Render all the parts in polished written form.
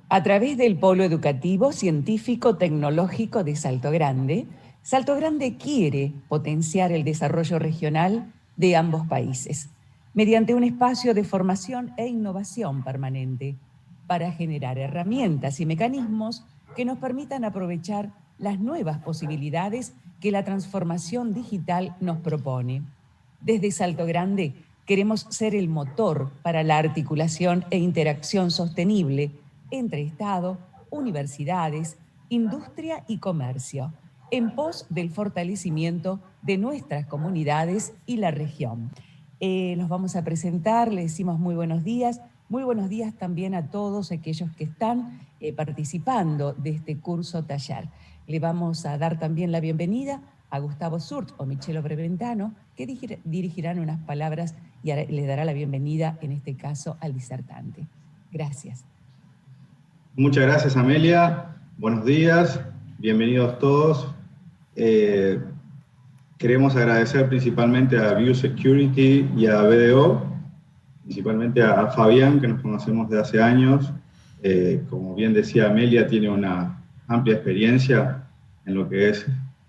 A través del Polo Educativo Científico Tecnológico de Salto Grande quiere potenciar el desarrollo regional de ambos países, mediante un espacio de formación e innovación permanente, para generar herramientas y mecanismos que nos permitan aprovechar las nuevas posibilidades que la transformación digital nos propone. Desde Salto Grande queremos ser el motor para la articulación e interacción sostenible entre Estado, universidades, industria y comercio, en pos del fortalecimiento de nuestras comunidades y la región. Los vamos a presentar, le decimos muy buenos días también a todos aquellos que están participando de este curso taller. Le vamos a dar también la bienvenida a Gustavo Surt o Michelo Breventano, que dirigirán unas palabras y le dará la bienvenida, en este caso, al disertante. Gracias. Muchas gracias, Amelia. Buenos días, bienvenidos todos. Queremos agradecer principalmente a View Security y a BDO, principalmente a Fabián, que nos conocemos de hace años. Como bien decía Amelia, tiene una amplia experiencia en lo que es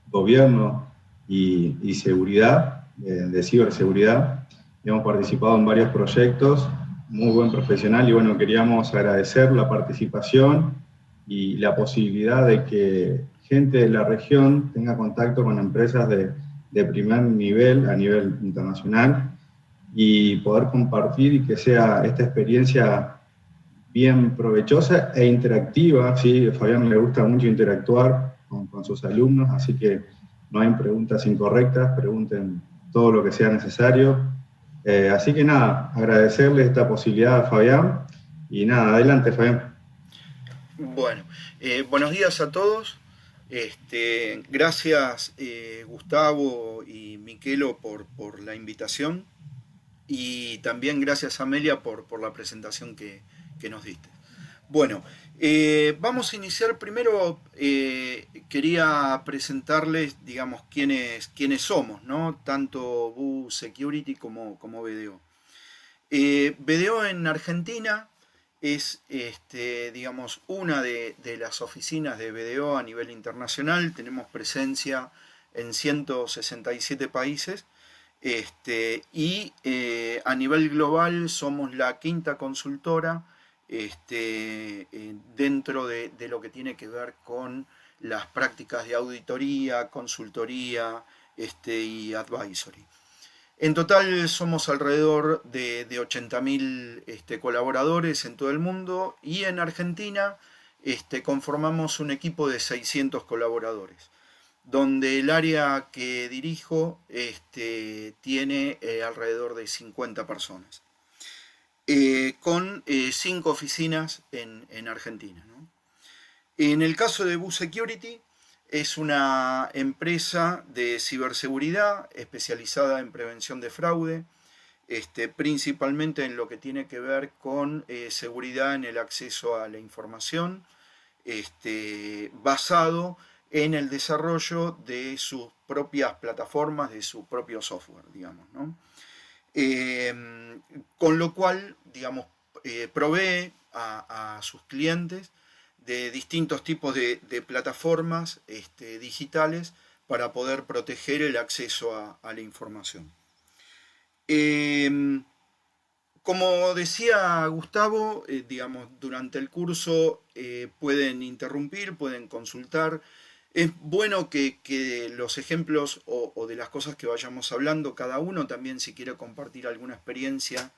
gobierno y seguridad, de ciberseguridad. Hemos participado en varios proyectos, muy buen profesional, y bueno, queríamos agradecer la participación y la posibilidad de que gente de la región tenga contacto con empresas de primer nivel, a nivel internacional, y poder compartir y que sea esta experiencia bien provechosa e interactiva. Sí, a Fabián le gusta mucho interactuar con sus alumnos, así que no hay preguntas incorrectas, pregunten todo lo que sea necesario. Así que nada, agradecerle esta posibilidad a Fabián, y nada, adelante, Fabián. Bueno, buenos días a todos. Gracias Gustavo y Miquelo por la invitación, y también gracias Amelia por la presentación que nos diste. Bueno, vamos a iniciar primero. Quería presentarles, digamos, quiénes somos, ¿no? Tanto View Security como BDO. BDO en Argentina es, digamos, una de las oficinas de BDO a nivel internacional. Tenemos presencia en 167 países. Y a nivel global somos la quinta consultora dentro de lo que tiene que ver con las prácticas de auditoría, consultoría y advisory. En total somos alrededor de 80.000 colaboradores en todo el mundo, y en Argentina conformamos un equipo de 600 colaboradores, donde el área que dirijo tiene alrededor de 50 personas, con 5 oficinas en Argentina, ¿no? En el caso de View Security, es una empresa de ciberseguridad especializada en prevención de fraude, principalmente en lo que tiene que ver con seguridad en el acceso a la información, basado en el desarrollo de sus propias plataformas, de su propio software, digamos, ¿no? Con lo cual, digamos, provee a sus clientes de distintos tipos de plataformas digitales para poder proteger el acceso a la información. Como decía Gustavo, digamos, durante el curso pueden interrumpir, pueden consultar. Es bueno que los ejemplos o de las cosas que vayamos hablando, cada uno también, si quiere compartir alguna experiencia,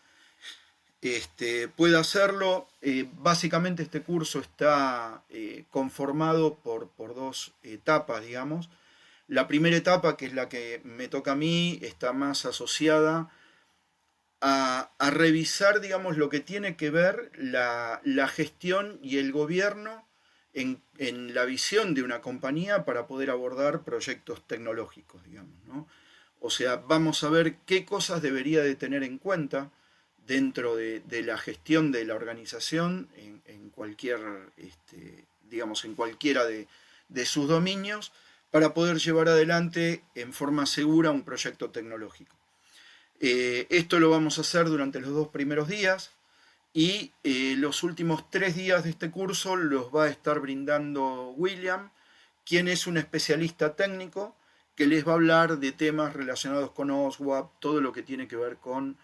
puede hacerlo. Básicamente este curso está conformado por 2 etapas, digamos. La primera etapa, que es la que me toca a mí, está más asociada a revisar, digamos, lo que tiene que ver la gestión y el gobierno en la visión de una compañía para poder abordar proyectos tecnológicos, digamos, ¿no? O sea, vamos a ver qué cosas debería de tener en cuenta dentro de la gestión de la organización en cualquier, digamos, en cualquiera de sus dominios, para poder llevar adelante en forma segura un proyecto tecnológico. Esto lo vamos a hacer durante los 2 primeros días. Y los últimos 3 días de este curso los va a estar brindando William, quien es un especialista técnico que les va a hablar de temas relacionados con OSWAP, todo lo que tiene que ver con,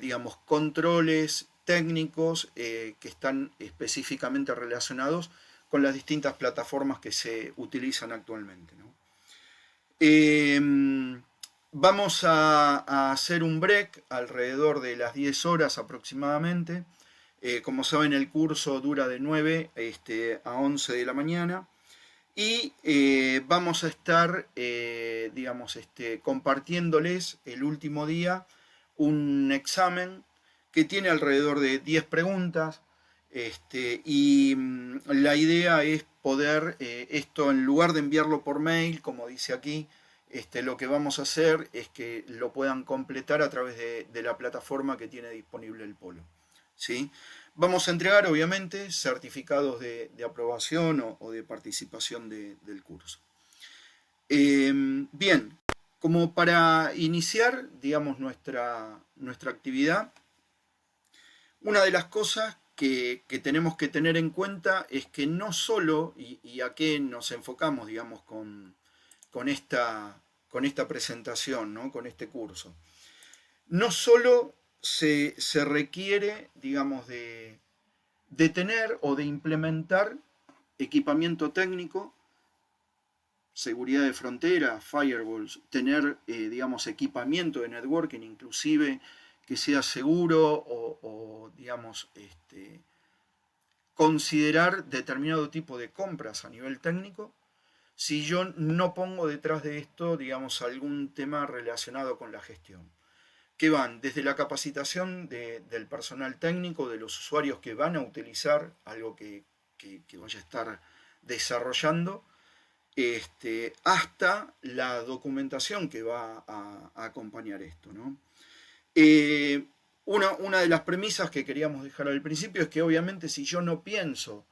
digamos, controles técnicos que están específicamente relacionados con las distintas plataformas que se utilizan actualmente, ¿no? Vamos a hacer un break alrededor de las 10 horas aproximadamente. Como saben, el curso dura de 9 a 11 de la mañana. Y vamos a estar, digamos, compartiéndoles el último día un examen que tiene alrededor de 10 preguntas. Y la idea es poder, esto en lugar de enviarlo por mail, como dice aquí, lo que vamos a hacer es que lo puedan completar a través de la plataforma que tiene disponible el Polo, ¿sí? Vamos a entregar, obviamente, certificados de aprobación o de participación del curso. Bien, como para iniciar, digamos, nuestra actividad, una de las cosas que tenemos que tener en cuenta es que no solo, y a qué nos enfocamos, digamos, con esta presentación, ¿no? Con este curso, no solo se requiere, digamos, de tener o de implementar equipamiento técnico, seguridad de frontera, firewalls, tener, digamos, equipamiento de networking, inclusive que sea seguro o digamos, considerar determinado tipo de compras a nivel técnico, si yo no pongo detrás de esto, digamos, algún tema relacionado con la gestión, que van desde la capacitación del personal técnico, de los usuarios que van a utilizar algo que vaya a estar desarrollando, hasta la documentación que va a acompañar esto, ¿no? Una de las premisas que queríamos dejar al principio es que obviamente si yo no pienso,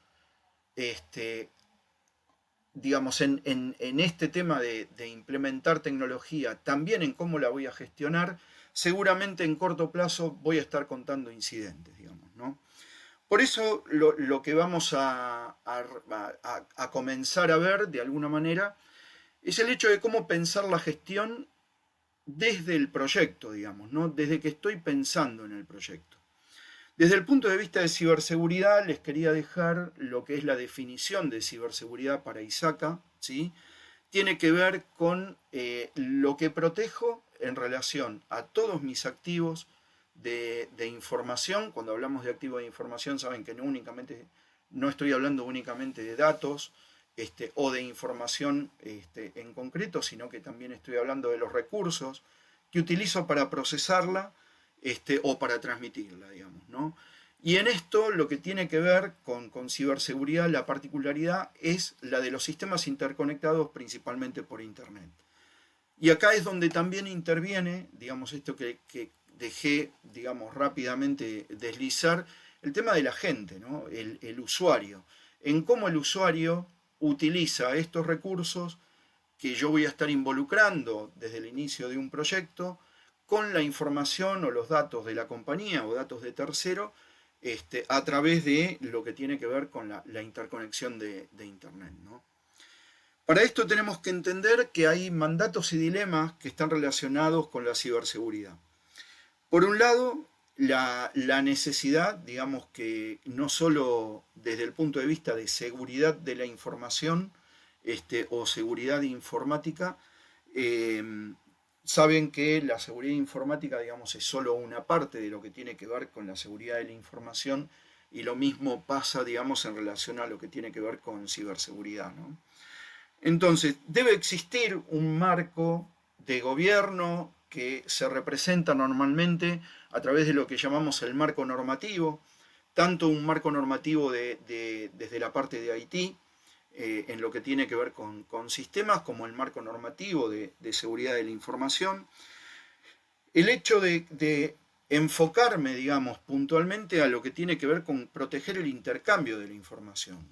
digamos, en este tema de implementar tecnología, también en cómo la voy a gestionar, seguramente en corto plazo voy a estar contando incidentes, digamos, ¿no? Por eso lo que vamos a comenzar a ver de alguna manera es el hecho de cómo pensar la gestión desde el proyecto, digamos, ¿no? Desde que estoy pensando en el proyecto. Desde el punto de vista de ciberseguridad, les quería dejar lo que es la definición de ciberseguridad para ISACA, ¿sí? Tiene que ver con lo que protejo en relación a todos mis activos de información. Cuando hablamos de activos de información, saben que no estoy hablando únicamente de datos o de información en concreto, sino que también estoy hablando de los recursos que utilizo para procesarla o para transmitirla, digamos, ¿no? Y en esto lo que tiene que ver con ciberseguridad, la particularidad es la de los sistemas interconectados principalmente por Internet. Y acá es donde también interviene, digamos, esto que dejé, digamos, rápidamente deslizar, el tema de la gente, ¿no? El usuario, en cómo el usuario utiliza estos recursos que yo voy a estar involucrando desde el inicio de un proyecto con la información o los datos de la compañía o datos de tercero a través de lo que tiene que ver con la interconexión de Internet, ¿no? Para esto tenemos que entender que hay mandatos y dilemas que están relacionados con la ciberseguridad. Por un lado, la necesidad, digamos que no solo desde el punto de vista de seguridad de la información o seguridad informática, saben que la seguridad informática, digamos, es solo una parte de lo que tiene que ver con la seguridad de la información y lo mismo pasa, digamos, en relación a lo que tiene que ver con ciberseguridad, ¿no? Entonces, debe existir un marco de gobierno que se representa normalmente a través de lo que llamamos el marco normativo, tanto un marco normativo desde la parte de IT, en lo que tiene que ver con sistemas, como el marco normativo de seguridad de la información. El hecho de enfocarme, digamos, puntualmente a lo que tiene que ver con proteger el intercambio de la información,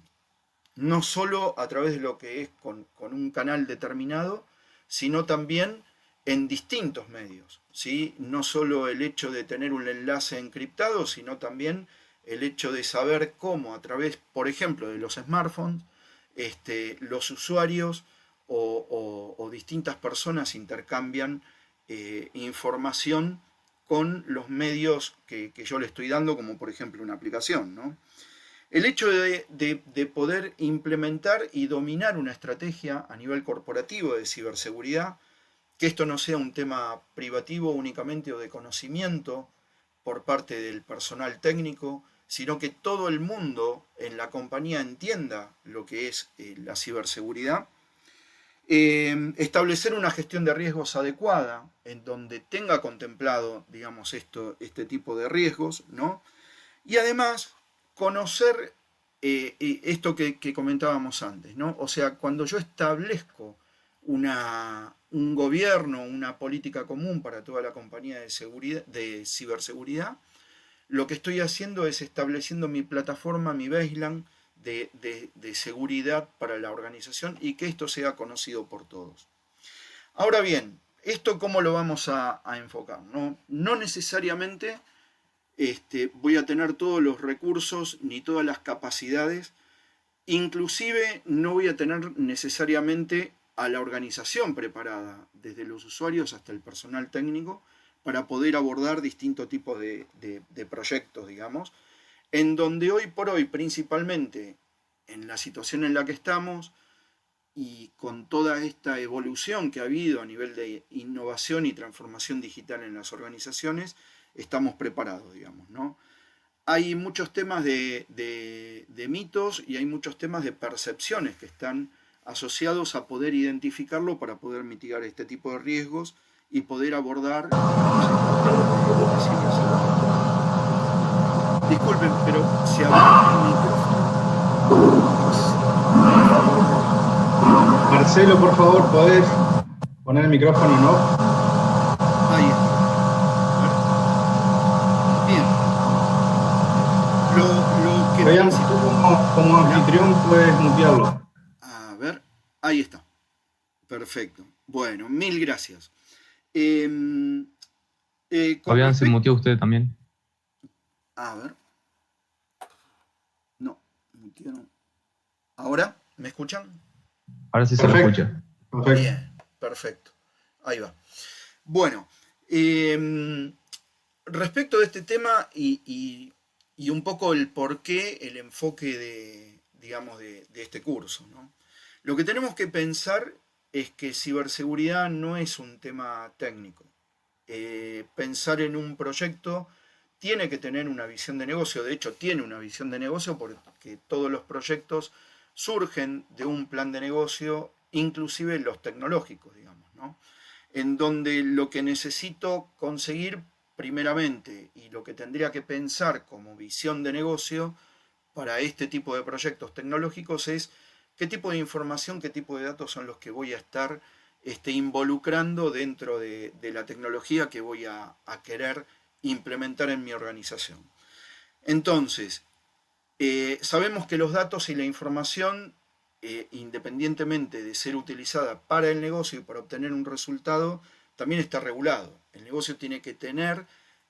no solo a través de lo que es con un canal determinado, sino también en distintos medios, ¿sí? No solo el hecho de tener un enlace encriptado, sino también el hecho de saber cómo a través, por ejemplo, de los smartphones, los usuarios o distintas personas intercambian información con los medios que yo le estoy dando, como por ejemplo una aplicación, ¿no? El hecho de poder implementar y dominar una estrategia a nivel corporativo de ciberseguridad, que esto no sea un tema privativo únicamente o de conocimiento por parte del personal técnico, sino que todo el mundo en la compañía entienda lo que es la ciberseguridad. Establecer una gestión de riesgos adecuada, en donde tenga contemplado, digamos, este tipo de riesgos, ¿no? Y además, conocer esto que comentábamos antes, ¿no? O sea, cuando yo establezco un gobierno, una política común para toda la compañía de ciberseguridad, lo que estoy haciendo es estableciendo mi plataforma, mi baseline de seguridad para la organización y que esto sea conocido por todos. Ahora bien, ¿esto cómo lo vamos a enfocar? No necesariamente voy a tener todos los recursos ni todas las capacidades, inclusive no voy a tener necesariamente a la organización preparada, desde los usuarios hasta el personal técnico, para poder abordar distintos tipos de proyectos, digamos, en donde hoy por hoy, principalmente en la situación en la que estamos y con toda esta evolución que ha habido a nivel de innovación y transformación digital en las organizaciones, estamos preparados, digamos, ¿no? Hay muchos temas de mitos y hay muchos temas de percepciones que están asociados a poder identificarlo para poder mitigar este tipo de riesgos y poder abordar, disculpen, pero si abrimos el micrófono. Marcelo, por favor, ¿podés poner el micrófono en off? Ahí está. Bien. Lo que Vean, tú como anfitrión puedes mutearlo. A ver, ahí está. Perfecto. Bueno, mil gracias. Fabián, se muteó usted también. A ver. No, muteó no. ¿Ahora? ¿Me escuchan? Ahora sí se lo escucha. Perfecto. Bien, perfecto. Ahí va. Bueno, respecto de este tema y un poco el porqué, el enfoque de este curso, ¿no? Lo que tenemos que pensar es que ciberseguridad no es un tema técnico. Pensar en un proyecto tiene que tener una visión de negocio, de hecho tiene una visión de negocio porque todos los proyectos surgen de un plan de negocio, inclusive los tecnológicos, digamos, ¿no? En donde lo que necesito conseguir primeramente y lo que tendría que pensar como visión de negocio para este tipo de proyectos tecnológicos es qué tipo de información, qué tipo de datos son los que voy a estar involucrando dentro de la tecnología que voy a querer implementar en mi organización. Entonces, sabemos que los datos y la información, independientemente de ser utilizada para el negocio y para obtener un resultado, también está regulado. El negocio tiene que tener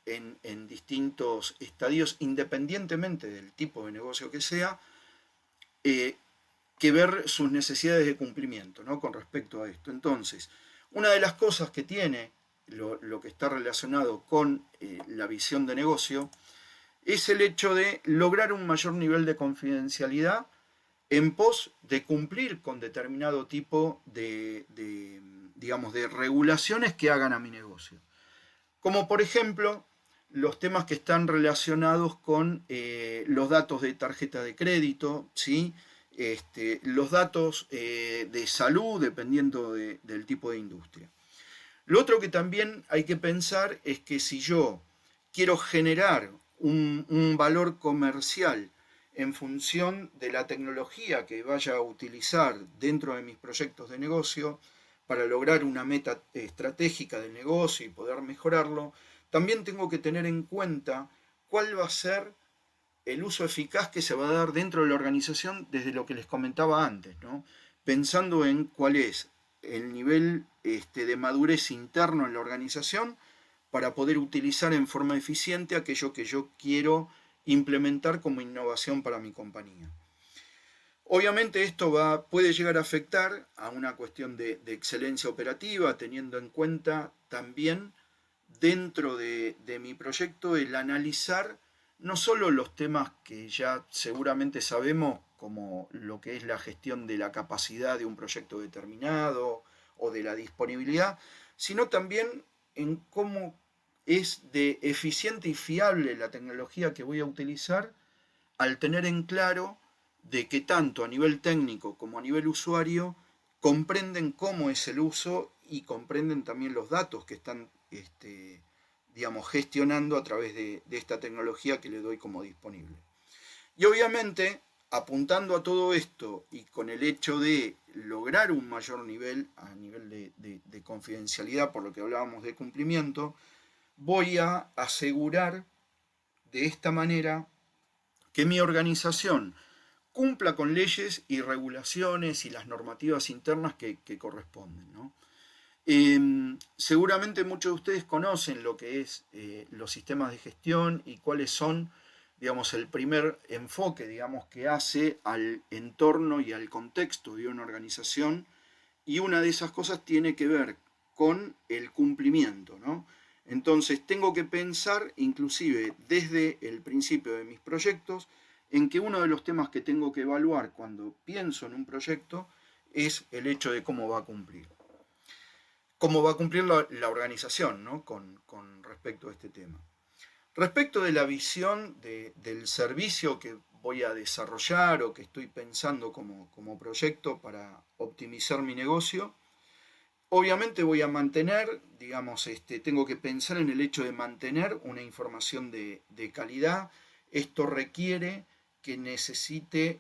en distintos estadios, independientemente del tipo de negocio que sea, que ver sus necesidades de cumplimiento, ¿no? Con respecto a esto. Entonces, una de las cosas que tiene lo que está relacionado con la visión de negocio es el hecho de lograr un mayor nivel de confidencialidad en pos de cumplir con determinado tipo de regulaciones que hagan a mi negocio. Como por ejemplo, los temas que están relacionados con los datos de tarjeta de crédito, ¿sí? Los datos de salud, dependiendo del tipo de industria. Lo otro que también hay que pensar es que si yo quiero generar un valor comercial en función de la tecnología que vaya a utilizar dentro de mis proyectos de negocio para lograr una meta estratégica del negocio y poder mejorarlo, también tengo que tener en cuenta cuál va a ser el uso eficaz que se va a dar dentro de la organización desde lo que les comentaba antes, ¿no? Pensando en cuál es el nivel de madurez interno en la organización para poder utilizar en forma eficiente aquello que yo quiero implementar como innovación para mi compañía. Obviamente esto puede llegar a afectar a una cuestión de excelencia operativa, teniendo en cuenta también dentro de mi proyecto el analizar no solo los temas que ya seguramente sabemos, como lo que es la gestión de la capacidad de un proyecto determinado o de la disponibilidad, sino también en cómo es de eficiente y fiable la tecnología que voy a utilizar al tener en claro de que tanto a nivel técnico como a nivel usuario comprenden cómo es el uso y comprenden también los datos que están digamos, gestionando a través de esta tecnología que le doy como disponible. Y obviamente, apuntando a todo esto y con el hecho de lograr un mayor nivel, a nivel de confidencialidad, por lo que hablábamos de cumplimiento, voy a asegurar de esta manera que mi organización cumpla con leyes y regulaciones y las normativas internas que corresponden, ¿no? Seguramente muchos de ustedes conocen lo que es los sistemas de gestión y cuáles son, digamos, el primer enfoque, digamos, que hace al entorno y al contexto de una organización, y una de esas cosas tiene que ver con el cumplimiento, ¿no? Entonces tengo que pensar, inclusive desde el principio de mis proyectos, en que uno de los temas que tengo que evaluar cuando pienso en un proyecto es el hecho de cómo va a cumplir. Cómo va a cumplir la organización, ¿no? con respecto a este tema. Respecto de la visión del servicio que voy a desarrollar o que estoy pensando como proyecto para optimizar mi negocio, obviamente voy a mantener, digamos, tengo que pensar en el hecho de mantener una información de calidad. Esto requiere que necesite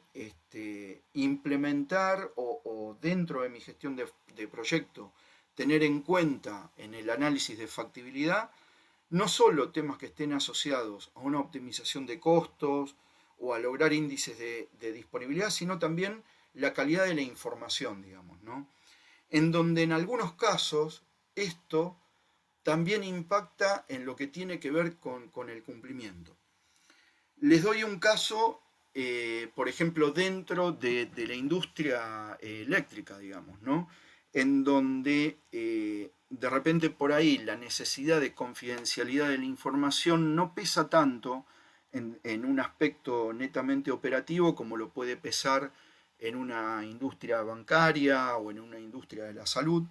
implementar o dentro de mi gestión de proyecto tener en cuenta en el análisis de factibilidad no solo temas que estén asociados a una optimización de costos o a lograr índices de disponibilidad, sino también la calidad de la información, digamos, ¿no? En donde en algunos casos esto también impacta en lo que tiene que ver con el cumplimiento. Les doy un caso, por ejemplo, dentro de la industria eléctrica, digamos, ¿no? En donde de repente por ahí la necesidad de confidencialidad de la información no pesa tanto en un aspecto netamente operativo como lo puede pesar en una industria bancaria o en una industria de la salud,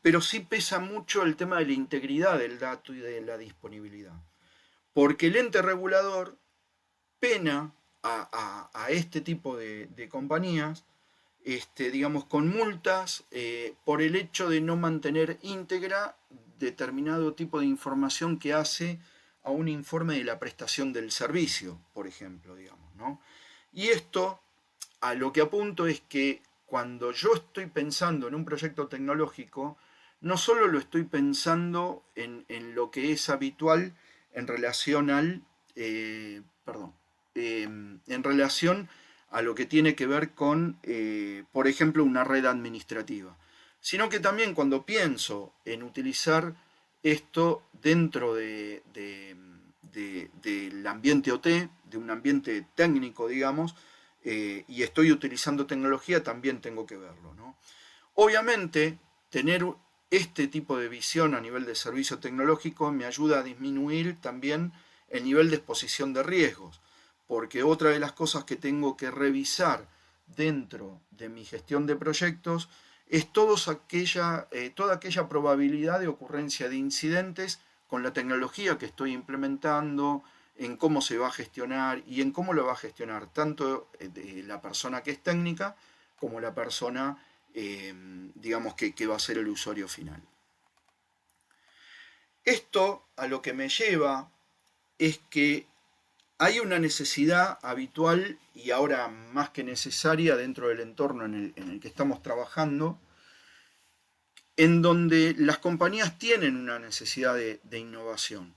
pero sí pesa mucho el tema de la integridad del dato y de la disponibilidad, porque el ente regulador pena a este tipo de compañías, digamos, con multas por el hecho de no mantener íntegra determinado tipo de información que hace a un informe de la prestación del servicio, por ejemplo, digamos, ¿no? Y esto a lo que apunto es que cuando yo estoy pensando en un proyecto tecnológico, no solo lo estoy pensando en lo que es habitual en relación al, en relación a lo que tiene que ver con, por ejemplo, una red administrativa, sino que también cuando pienso en utilizar esto dentro del ambiente OT, de un ambiente técnico, digamos, y estoy utilizando tecnología, también tengo que verlo, ¿no? Obviamente, tener este tipo de visión a nivel de servicio tecnológico me ayuda a disminuir también el nivel de exposición de riesgos, porque otra de las cosas que tengo que revisar dentro de mi gestión de proyectos es toda aquella probabilidad de ocurrencia de incidentes con la tecnología que estoy implementando, en cómo se va a gestionar y en cómo lo va a gestionar tanto la persona que es técnica como la persona, digamos, que va a ser el usuario final. Esto a lo que me lleva es que hay una necesidad habitual y ahora más que necesaria dentro del entorno en el que estamos trabajando, en donde las compañías tienen una necesidad de innovación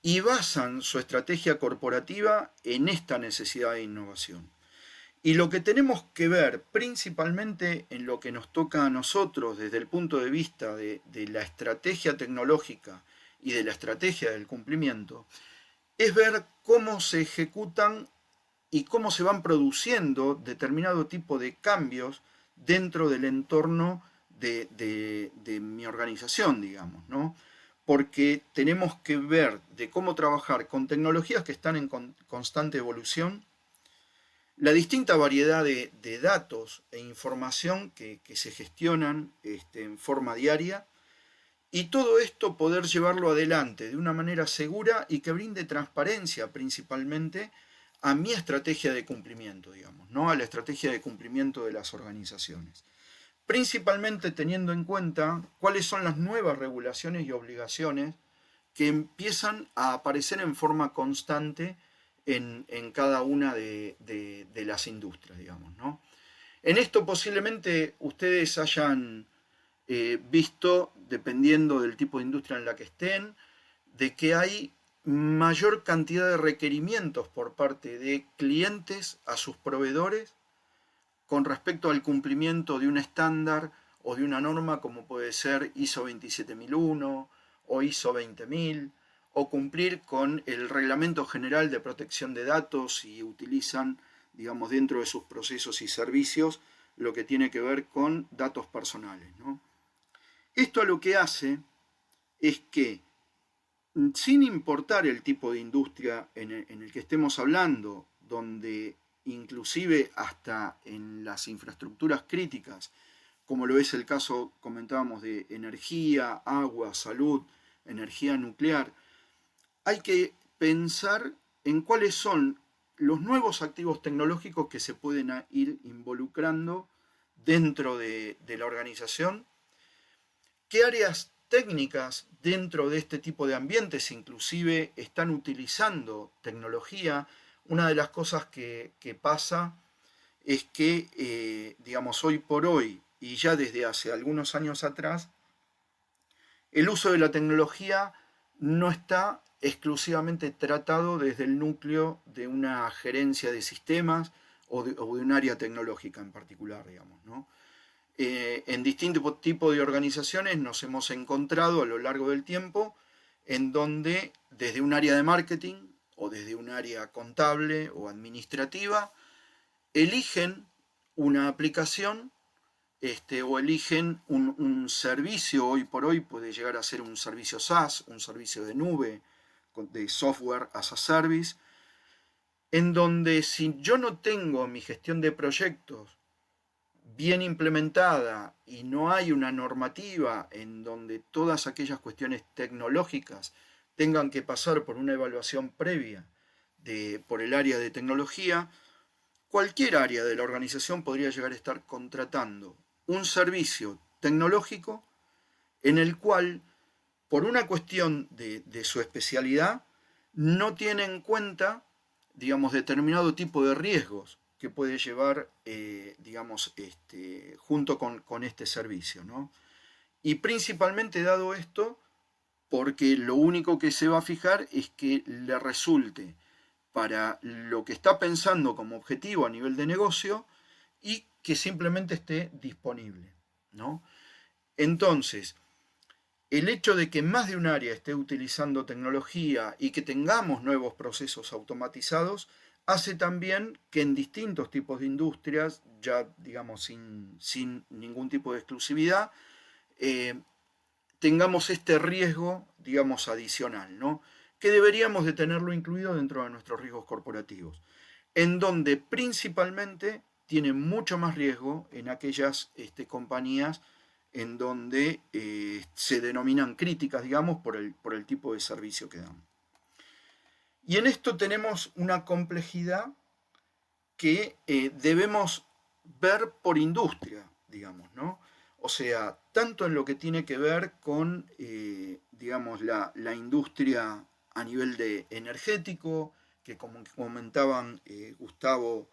y basan su estrategia corporativa en esta necesidad de innovación. Y lo que tenemos que ver principalmente en lo que nos toca a nosotros desde el punto de vista de la estrategia tecnológica y de la estrategia del cumplimiento es ver cómo se ejecutan y cómo se van produciendo determinado tipo de cambios dentro del entorno de mi organización, digamos, ¿no? Porque tenemos que ver de cómo trabajar con tecnologías que están en constante evolución, la distinta variedad de datos e información que se gestionan en forma diaria, y todo esto poder llevarlo adelante de una manera segura y que brinde transparencia principalmente a mi estrategia de cumplimiento, digamos, ¿no? A la estrategia de cumplimiento de las organizaciones. Principalmente teniendo en cuenta cuáles son las nuevas regulaciones y obligaciones que empiezan a aparecer en forma constante en cada una de las industrias, digamos, ¿no? En esto posiblemente ustedes hayan visto, dependiendo del tipo de industria en la que estén, de que hay mayor cantidad de requerimientos por parte de clientes a sus proveedores con respecto al cumplimiento de un estándar o de una norma como puede ser ISO 27001 o ISO 20000, o cumplir con el Reglamento General de Protección de Datos y utilizan, digamos, dentro de sus procesos y servicios lo que tiene que ver con datos personales, ¿no? Esto lo que hace es que, sin importar el tipo de industria en el que estemos hablando, donde inclusive hasta en las infraestructuras críticas, como lo es el caso, comentábamos, de energía, agua, salud, energía nuclear, hay que pensar en cuáles son los nuevos activos tecnológicos que se pueden ir involucrando dentro de la organización, qué áreas técnicas dentro de este tipo de ambientes inclusive están utilizando tecnología. Una de las cosas que pasa es que, digamos, hoy por hoy, y ya desde hace algunos años atrás, el uso de la tecnología no está exclusivamente tratado desde el núcleo de una gerencia de sistemas o de un área tecnológica en particular, digamos, ¿no? En distintos tipos de organizaciones nos hemos encontrado a lo largo del tiempo en donde desde un área de marketing o desde un área contable o administrativa eligen una aplicación o eligen un servicio. Hoy por hoy puede llegar a ser un servicio SaaS, un servicio de nube, de software as a service, en donde si yo no tengo mi gestión de proyectos bien implementada y no hay una normativa en donde todas aquellas cuestiones tecnológicas tengan que pasar por una evaluación previa por el área de tecnología, cualquier área de la organización podría llegar a estar contratando un servicio tecnológico en el cual, por una cuestión de su especialidad, no tiene en cuenta, digamos, determinado tipo de riesgos que puede llevar, digamos, junto con este servicio, ¿no? Y principalmente dado esto, porque lo único que se va a fijar es que le resulte para lo que está pensando como objetivo a nivel de negocio y que simplemente esté disponible, ¿no? Entonces, el hecho de que más de un área esté utilizando tecnología y que tengamos nuevos procesos automatizados hace también que en distintos tipos de industrias, ya digamos sin ningún tipo de exclusividad, tengamos este riesgo, digamos, adicional, ¿no? Que deberíamos de tenerlo incluido dentro de nuestros riesgos corporativos, en donde principalmente tiene mucho más riesgo en aquellas compañías en donde se denominan críticas, digamos, por el tipo de servicio que dan. Y en esto tenemos una complejidad que debemos ver por industria, digamos, ¿no? O sea, tanto en lo que tiene que ver con, digamos, la industria a nivel de energético, que como comentaban Gustavo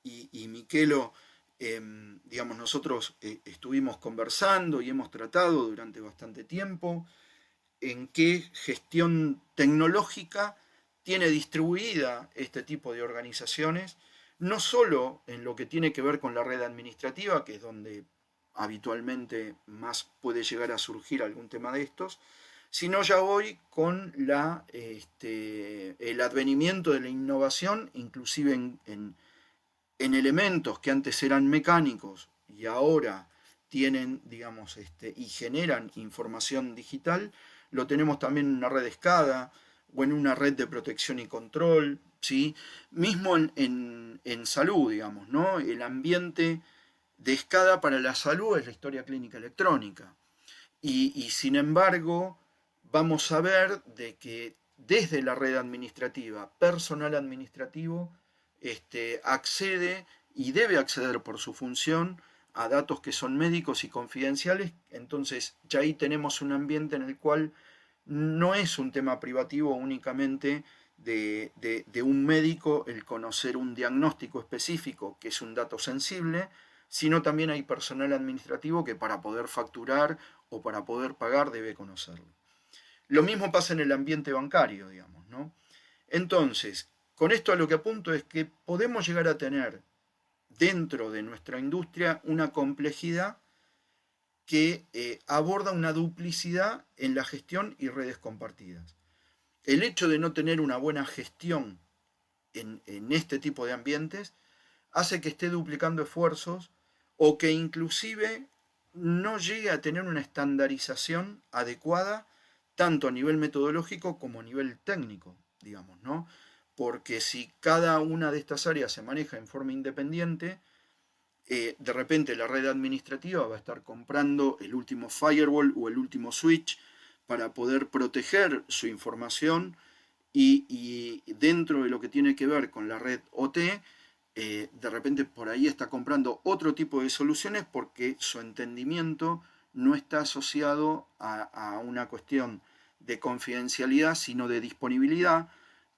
y Michelo, digamos, nosotros estuvimos conversando y hemos tratado durante bastante tiempo en qué gestión tecnológica tiene distribuida este tipo de organizaciones, no solo en lo que tiene que ver con la red administrativa, que es donde habitualmente más puede llegar a surgir algún tema de estos, sino ya hoy con el advenimiento de la innovación, inclusive en elementos que antes eran mecánicos y ahora tienen, digamos, y generan información digital, lo tenemos también en una red SCADA o en una red de protección y control, ¿sí? Mismo en salud, digamos, ¿no? El ambiente de SCADA para la salud es la historia clínica electrónica. Y sin embargo, vamos a ver de que desde la red administrativa, personal administrativo, accede y debe acceder por su función a datos que son médicos y confidenciales. Entonces ya ahí tenemos un ambiente en el cual no es un tema privativo únicamente de un médico el conocer un diagnóstico específico, que es un dato sensible, sino también hay personal administrativo que para poder facturar o para poder pagar debe conocerlo. Lo mismo pasa en el ambiente bancario, digamos, ¿no? Entonces, con esto a lo que apunto es que podemos llegar a tener dentro de nuestra industria una complejidad que aborda una duplicidad en la gestión y redes compartidas. El hecho de no tener una buena gestión en este tipo de ambientes hace que esté duplicando esfuerzos o que inclusive no llegue a tener una estandarización adecuada tanto a nivel metodológico como a nivel técnico, digamos, ¿no? Porque si cada una de estas áreas se maneja en forma independiente, de repente la red administrativa va a estar comprando el último firewall o el último switch para poder proteger su información y dentro de lo que tiene que ver con la red OT, de repente por ahí está comprando otro tipo de soluciones porque su entendimiento no está asociado a una cuestión de confidencialidad, sino de disponibilidad.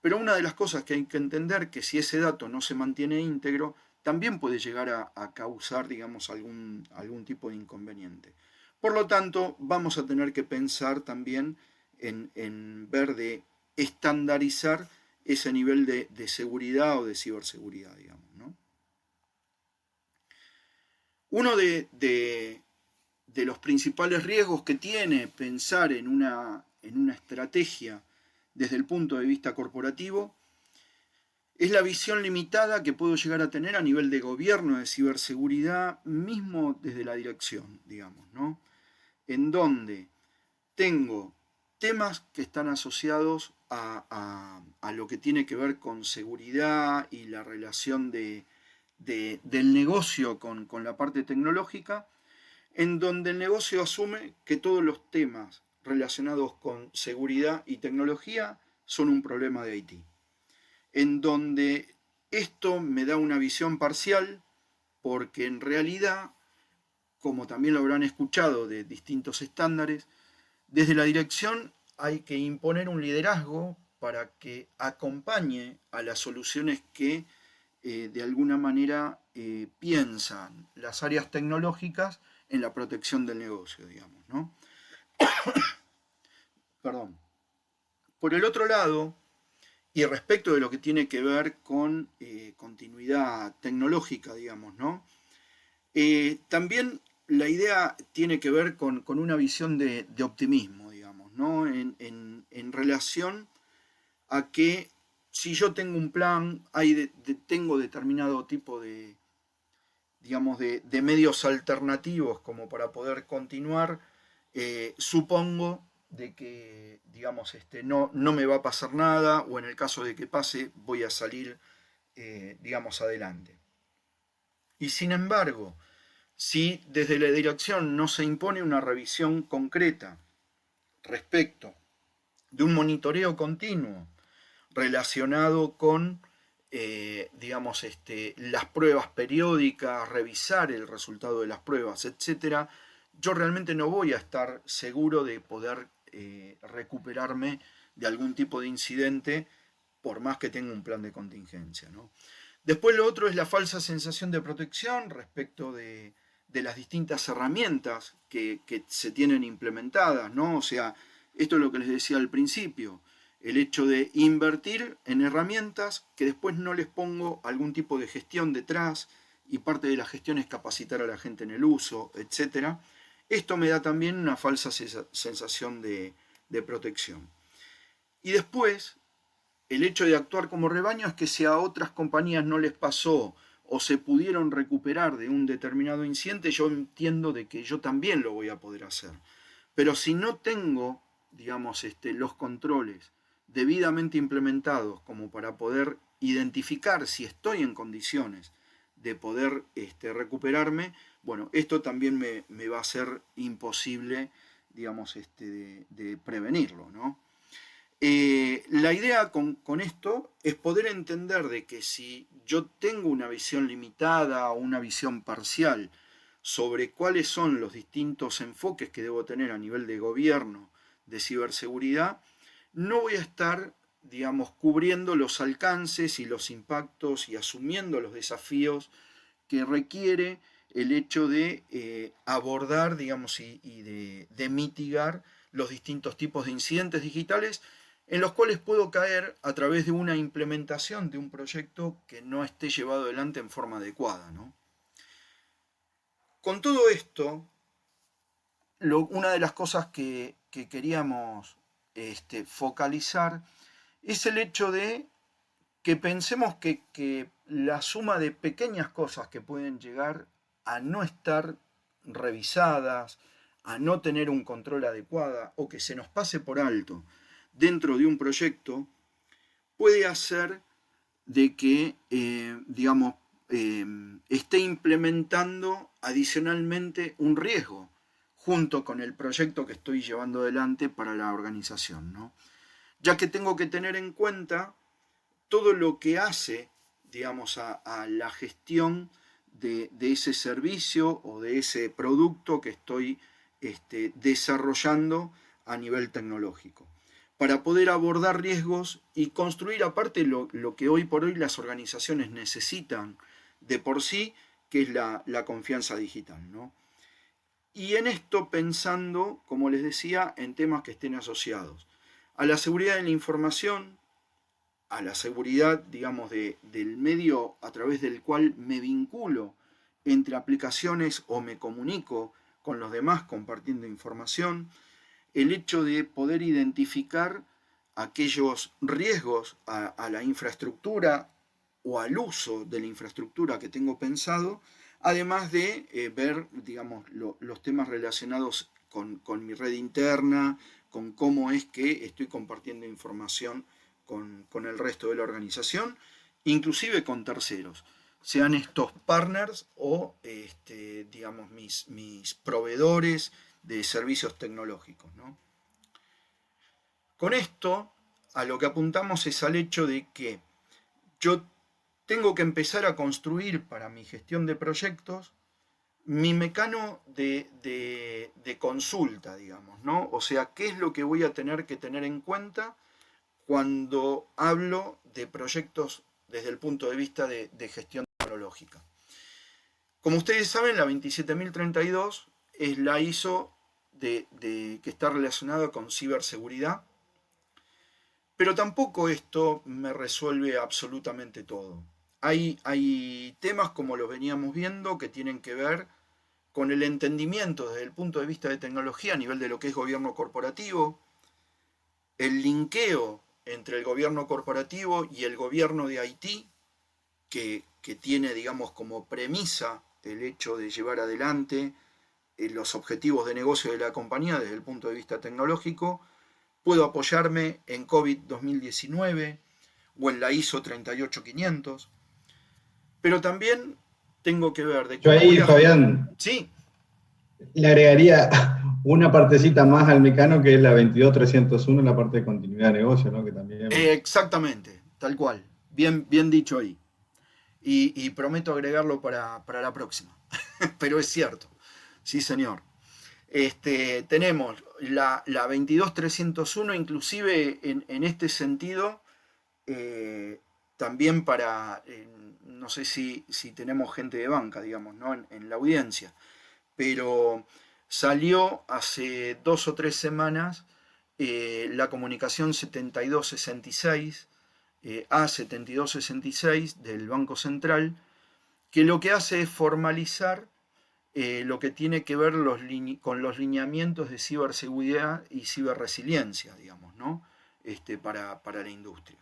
Pero una de las cosas que hay que entender que si ese dato no se mantiene íntegro, también puede llegar a causar, digamos, algún tipo de inconveniente. Por lo tanto, vamos a tener que pensar también en ver de estandarizar ese nivel de seguridad o de ciberseguridad, digamos, ¿no? Uno de los principales riesgos que tiene pensar en una estrategia desde el punto de vista corporativo es la visión limitada que puedo llegar a tener a nivel de gobierno de ciberseguridad, mismo desde la dirección, digamos, ¿no? En donde tengo temas que están asociados a lo que tiene que ver con seguridad y la relación del negocio con la parte tecnológica, en donde el negocio asume que todos los temas relacionados con seguridad y tecnología son un problema de IT. En donde esto me da una visión parcial, porque en realidad, como también lo habrán escuchado de distintos estándares, desde la dirección hay que imponer un liderazgo para que acompañe a las soluciones que de alguna manera piensan las áreas tecnológicas en la protección del negocio, digamos, ¿no? Perdón. Por el otro lado, y respecto de lo que tiene que ver con continuidad tecnológica, digamos, ¿no? También la idea tiene que ver con una visión de optimismo, digamos, ¿no? En relación a que si yo tengo un plan, tengo determinado tipo de, digamos, de medios alternativos como para poder continuar, supongo de que, digamos, no me va a pasar nada, o en el caso de que pase, voy a salir, digamos, adelante. Y sin embargo, si desde la dirección no se impone una revisión concreta respecto de un monitoreo continuo relacionado con, digamos, las pruebas periódicas, revisar el resultado de las pruebas, etc., yo realmente no voy a estar seguro de poder recuperarme de algún tipo de incidente, por más que tenga un plan de contingencia, ¿no? Después lo otro es la falsa sensación de protección respecto de las distintas herramientas que se tienen implementadas, ¿no? O sea, esto es lo que les decía al principio, el hecho de invertir en herramientas que después no les pongo algún tipo de gestión detrás, y parte de la gestión es capacitar a la gente en el uso, etc. Esto me da también una falsa sensación de de protección. Y después, el hecho de actuar como rebaño es que si a otras compañías no les pasó o se pudieron recuperar de un determinado incidente, yo entiendo de que yo también lo voy a poder hacer. Pero si no tengo, digamos, los controles debidamente implementados como para poder identificar si estoy en condiciones de poder recuperarme, bueno, esto también me va a ser imposible, digamos, de prevenirlo, ¿no? La idea con esto es poder entender de que si yo tengo una visión limitada o una visión parcial sobre cuáles son los distintos enfoques que debo tener a nivel de gobierno de ciberseguridad, no voy a estar, digamos, cubriendo los alcances y los impactos y asumiendo los desafíos que requiere el hecho de abordar, digamos, y de mitigar los distintos tipos de incidentes digitales en los cuales puedo caer a través de una implementación de un proyecto que no esté llevado adelante en forma adecuada, ¿no? Con todo esto, una de las cosas que queríamos focalizar es el hecho de que pensemos que la suma de pequeñas cosas que pueden llegar a no estar revisadas, a no tener un control adecuado o que se nos pase por alto dentro de un proyecto, puede hacer de que, digamos, esté implementando adicionalmente un riesgo junto con el proyecto que estoy llevando adelante para la organización, ¿no? Ya que tengo que tener en cuenta todo lo que hace, digamos, a la gestión de ese servicio o de ese producto que estoy desarrollando a nivel tecnológico, para poder abordar riesgos y construir aparte lo que hoy por hoy las organizaciones necesitan de por sí, que es la confianza digital, ¿no? Y en esto pensando, como les decía, en temas que estén asociados a la seguridad de la información, a la seguridad, digamos, del medio a través del cual me vinculo entre aplicaciones o me comunico con los demás compartiendo información, el hecho de poder identificar aquellos riesgos a la infraestructura o al uso de la infraestructura que tengo pensado, además de ver, digamos, los temas relacionados con mi red interna, con cómo es que estoy compartiendo información con el resto de la organización, inclusive con terceros, sean estos partners o, digamos, mis proveedores de servicios tecnológicos, ¿no? Con esto, a lo que apuntamos es al hecho de que yo tengo que empezar a construir para mi gestión de proyectos mi mecano de consulta, digamos, ¿no? O sea, ¿qué es lo que voy a tener que tener en cuenta cuando hablo de proyectos desde el punto de vista de gestión tecnológica? Como ustedes saben, la 27032 es la ISO que está relacionada con ciberseguridad, pero tampoco esto me resuelve absolutamente todo. Hay temas, como los veníamos viendo, que tienen que ver con el entendimiento desde el punto de vista de tecnología a nivel de lo que es gobierno corporativo, el linkeo entre el gobierno corporativo y el gobierno de Haití, que tiene, digamos, como premisa el hecho de llevar adelante los objetivos de negocio de la compañía desde el punto de vista tecnológico. Puedo apoyarme en COVID 2019 o en la ISO 38500, pero también tengo que ver de cómo. Yo ahí, Fabián, sí, le agregaría una partecita más al mecano, que es la 22301, la parte de continuidad de negocio, ¿no? Que también... Exactamente, tal cual. Bien dicho ahí. Y prometo agregarlo para la próxima. Pero es cierto. Sí, señor. Tenemos la 22301, inclusive en este sentido, también para, no sé si tenemos gente de banca, digamos, ¿no? en la audiencia, pero salió hace 2 o 3 semanas la comunicación 7266, A7266 del Banco Central, que lo que hace es formalizar lo que tiene que ver con los lineamientos de ciberseguridad y ciberresiliencia, digamos, ¿no? Para la industria.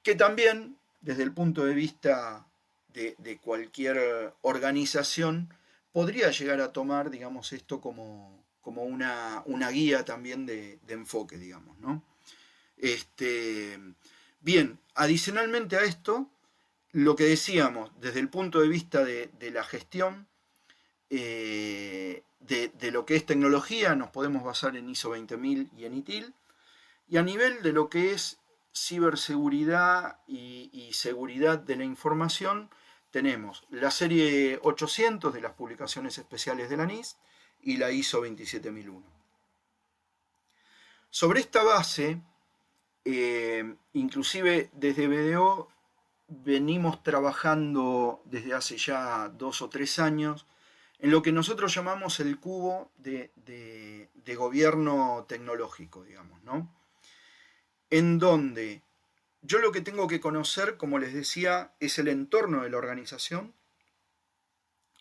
Que también, desde el punto de vista de cualquier organización, podría llegar a tomar, digamos, esto como una guía también de enfoque, digamos, ¿no? Bien, adicionalmente a esto, lo que decíamos, desde el punto de vista de la gestión, de lo que es tecnología, nos podemos basar en ISO 20000 y en ITIL, y a nivel de lo que es ciberseguridad y seguridad de la información, tenemos la serie 800 de las publicaciones especiales de la NIST y la ISO 27001. Sobre esta base, inclusive desde BDO venimos trabajando desde hace ya 2 o 3 años en lo que nosotros llamamos el cubo de gobierno tecnológico, digamos, ¿no? En donde yo lo que tengo que conocer, como les decía, es el entorno de la organización,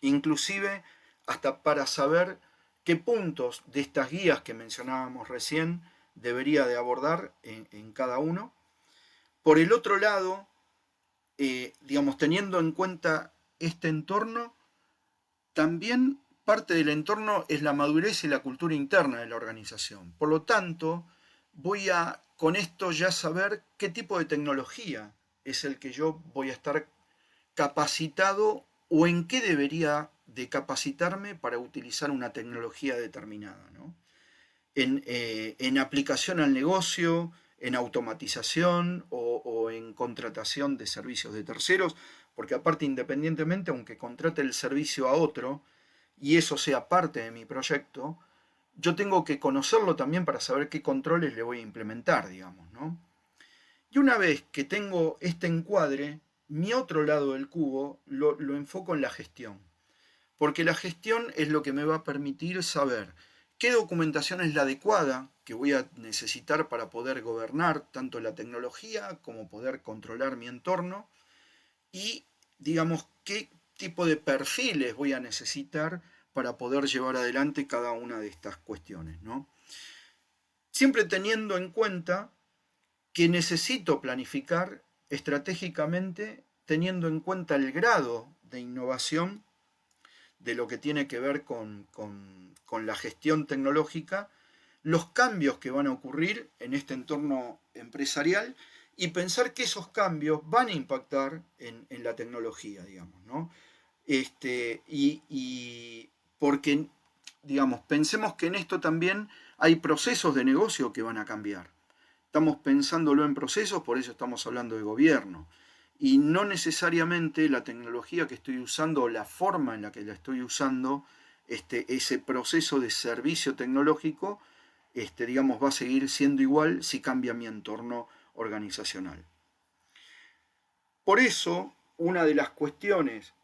inclusive hasta para saber qué puntos de estas guías que mencionábamos recién debería de abordar en cada uno. Por el otro lado, digamos, teniendo en cuenta este entorno, también parte del entorno es la madurez y la cultura interna de la organización. Por lo tanto, voy a con esto ya saber qué tipo de tecnología es el que yo voy a estar capacitado o en qué debería de capacitarme para utilizar una tecnología determinada, ¿no? En aplicación al negocio, en automatización o en contratación de servicios de terceros, porque aparte, independientemente, aunque contrate el servicio a otro y eso sea parte de mi proyecto, yo tengo que conocerlo también para saber qué controles le voy a implementar, digamos, ¿no? Y una vez que tengo este encuadre, mi otro lado del cubo lo enfoco en la gestión. Porque la gestión es lo que me va a permitir saber qué documentación es la adecuada que voy a necesitar para poder gobernar tanto la tecnología como poder controlar mi entorno y, digamos, qué tipo de perfiles voy a necesitar para poder llevar adelante cada una de estas cuestiones, ¿no? Siempre teniendo en cuenta que necesito planificar estratégicamente teniendo en cuenta el grado de innovación de lo que tiene que ver con la gestión tecnológica, los cambios que van a ocurrir en este entorno empresarial y pensar que esos cambios van a impactar en la tecnología, digamos, ¿no? Porque, digamos, pensemos que en esto también hay procesos de negocio que van a cambiar. Estamos pensándolo en procesos, por eso estamos hablando de gobierno. Y no necesariamente la tecnología que estoy usando o la forma en la que la estoy usando, ese proceso de servicio tecnológico, digamos, va a seguir siendo igual si cambia mi entorno organizacional. Por eso, una de las cuestiones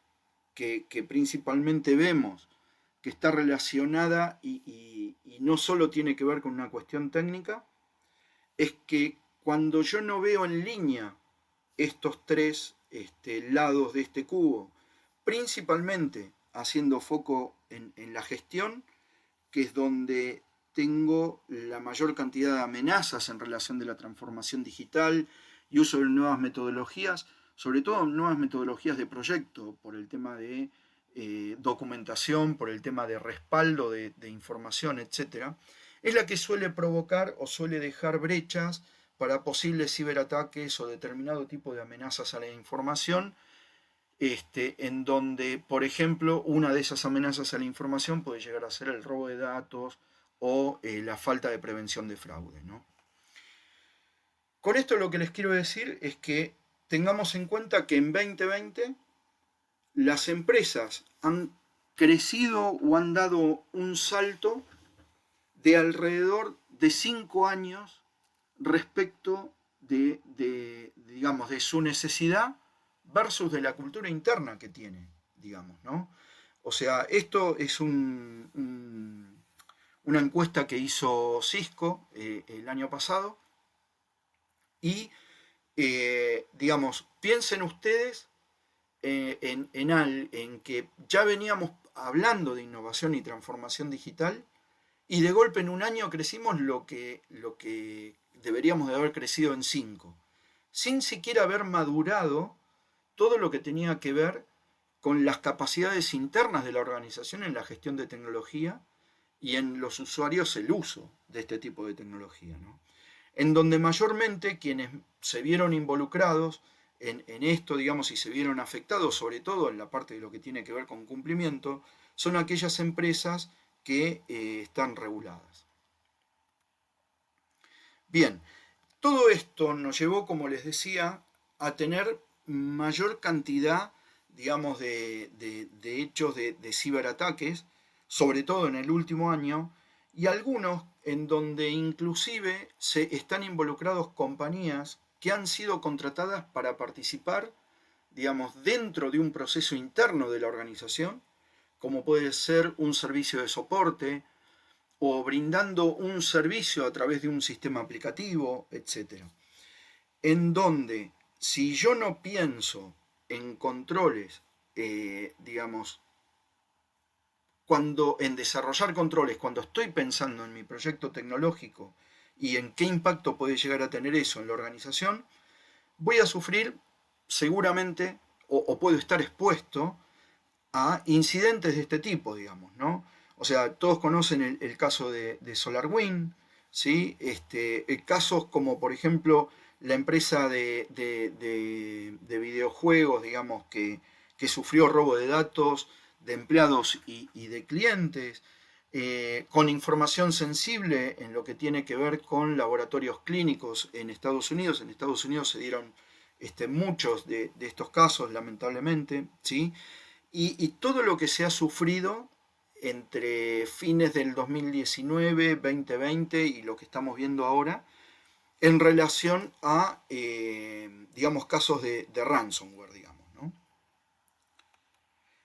que principalmente vemos que está relacionada y no solo tiene que ver con una cuestión técnica, es que cuando yo no veo en línea estos tres lados de este cubo, principalmente haciendo foco en la gestión, que es donde tengo la mayor cantidad de amenazas en relación de la transformación digital y uso de nuevas metodologías, sobre todo nuevas metodologías de proyecto, por el tema de documentación, por el tema de respaldo de información, etc., es la que suele provocar o suele dejar brechas para posibles ciberataques o determinado tipo de amenazas a la información, en donde, por ejemplo, una de esas amenazas a la información puede llegar a ser el robo de datos o la falta de prevención de fraude, ¿no? Con esto lo que les quiero decir es que tengamos en cuenta que en 2020 las empresas han crecido o han dado un salto de alrededor de 5 años respecto digamos, de su necesidad versus de la cultura interna que tiene, digamos, ¿no? O sea, esto es una encuesta que hizo Cisco el año pasado y, digamos, piensen ustedes en que ya veníamos hablando de innovación y transformación digital y de golpe en un año crecimos lo que deberíamos de haber crecido en 5, sin siquiera haber madurado todo lo que tenía que ver con las capacidades internas de la organización en la gestión de tecnología y en los usuarios el uso de este tipo de tecnología, ¿no? En donde mayormente quienes se vieron involucrados en esto, digamos, y se vieron afectados, sobre todo en la parte de lo que tiene que ver con cumplimiento, son aquellas empresas que están reguladas. Bien, todo esto nos llevó, como les decía, a tener mayor cantidad, digamos, de hechos de ciberataques, sobre todo en el último año, y algunos en donde inclusive se están involucrados compañías que han sido contratadas para participar, digamos, dentro de un proceso interno de la organización, como puede ser un servicio de soporte o brindando un servicio a través de un sistema aplicativo, etc. En donde, si yo no pienso en controles, digamos, en desarrollar controles, cuando estoy pensando en mi proyecto tecnológico y en qué impacto puede llegar a tener eso en la organización, voy a sufrir seguramente o puedo estar expuesto a incidentes de este tipo, digamos, ¿no? O sea, todos conocen el caso de SolarWinds, ¿sí? Casos como, por ejemplo, la empresa de videojuegos, digamos, que sufrió robo de datos de empleados y de clientes, con información sensible en lo que tiene que ver con laboratorios clínicos en Estados Unidos. En Estados Unidos se dieron muchos de estos casos, lamentablemente, ¿sí? Y todo lo que se ha sufrido entre fines del 2019, 2020 y lo que estamos viendo ahora, en relación a, digamos, casos de ransomware, digamos, ¿no?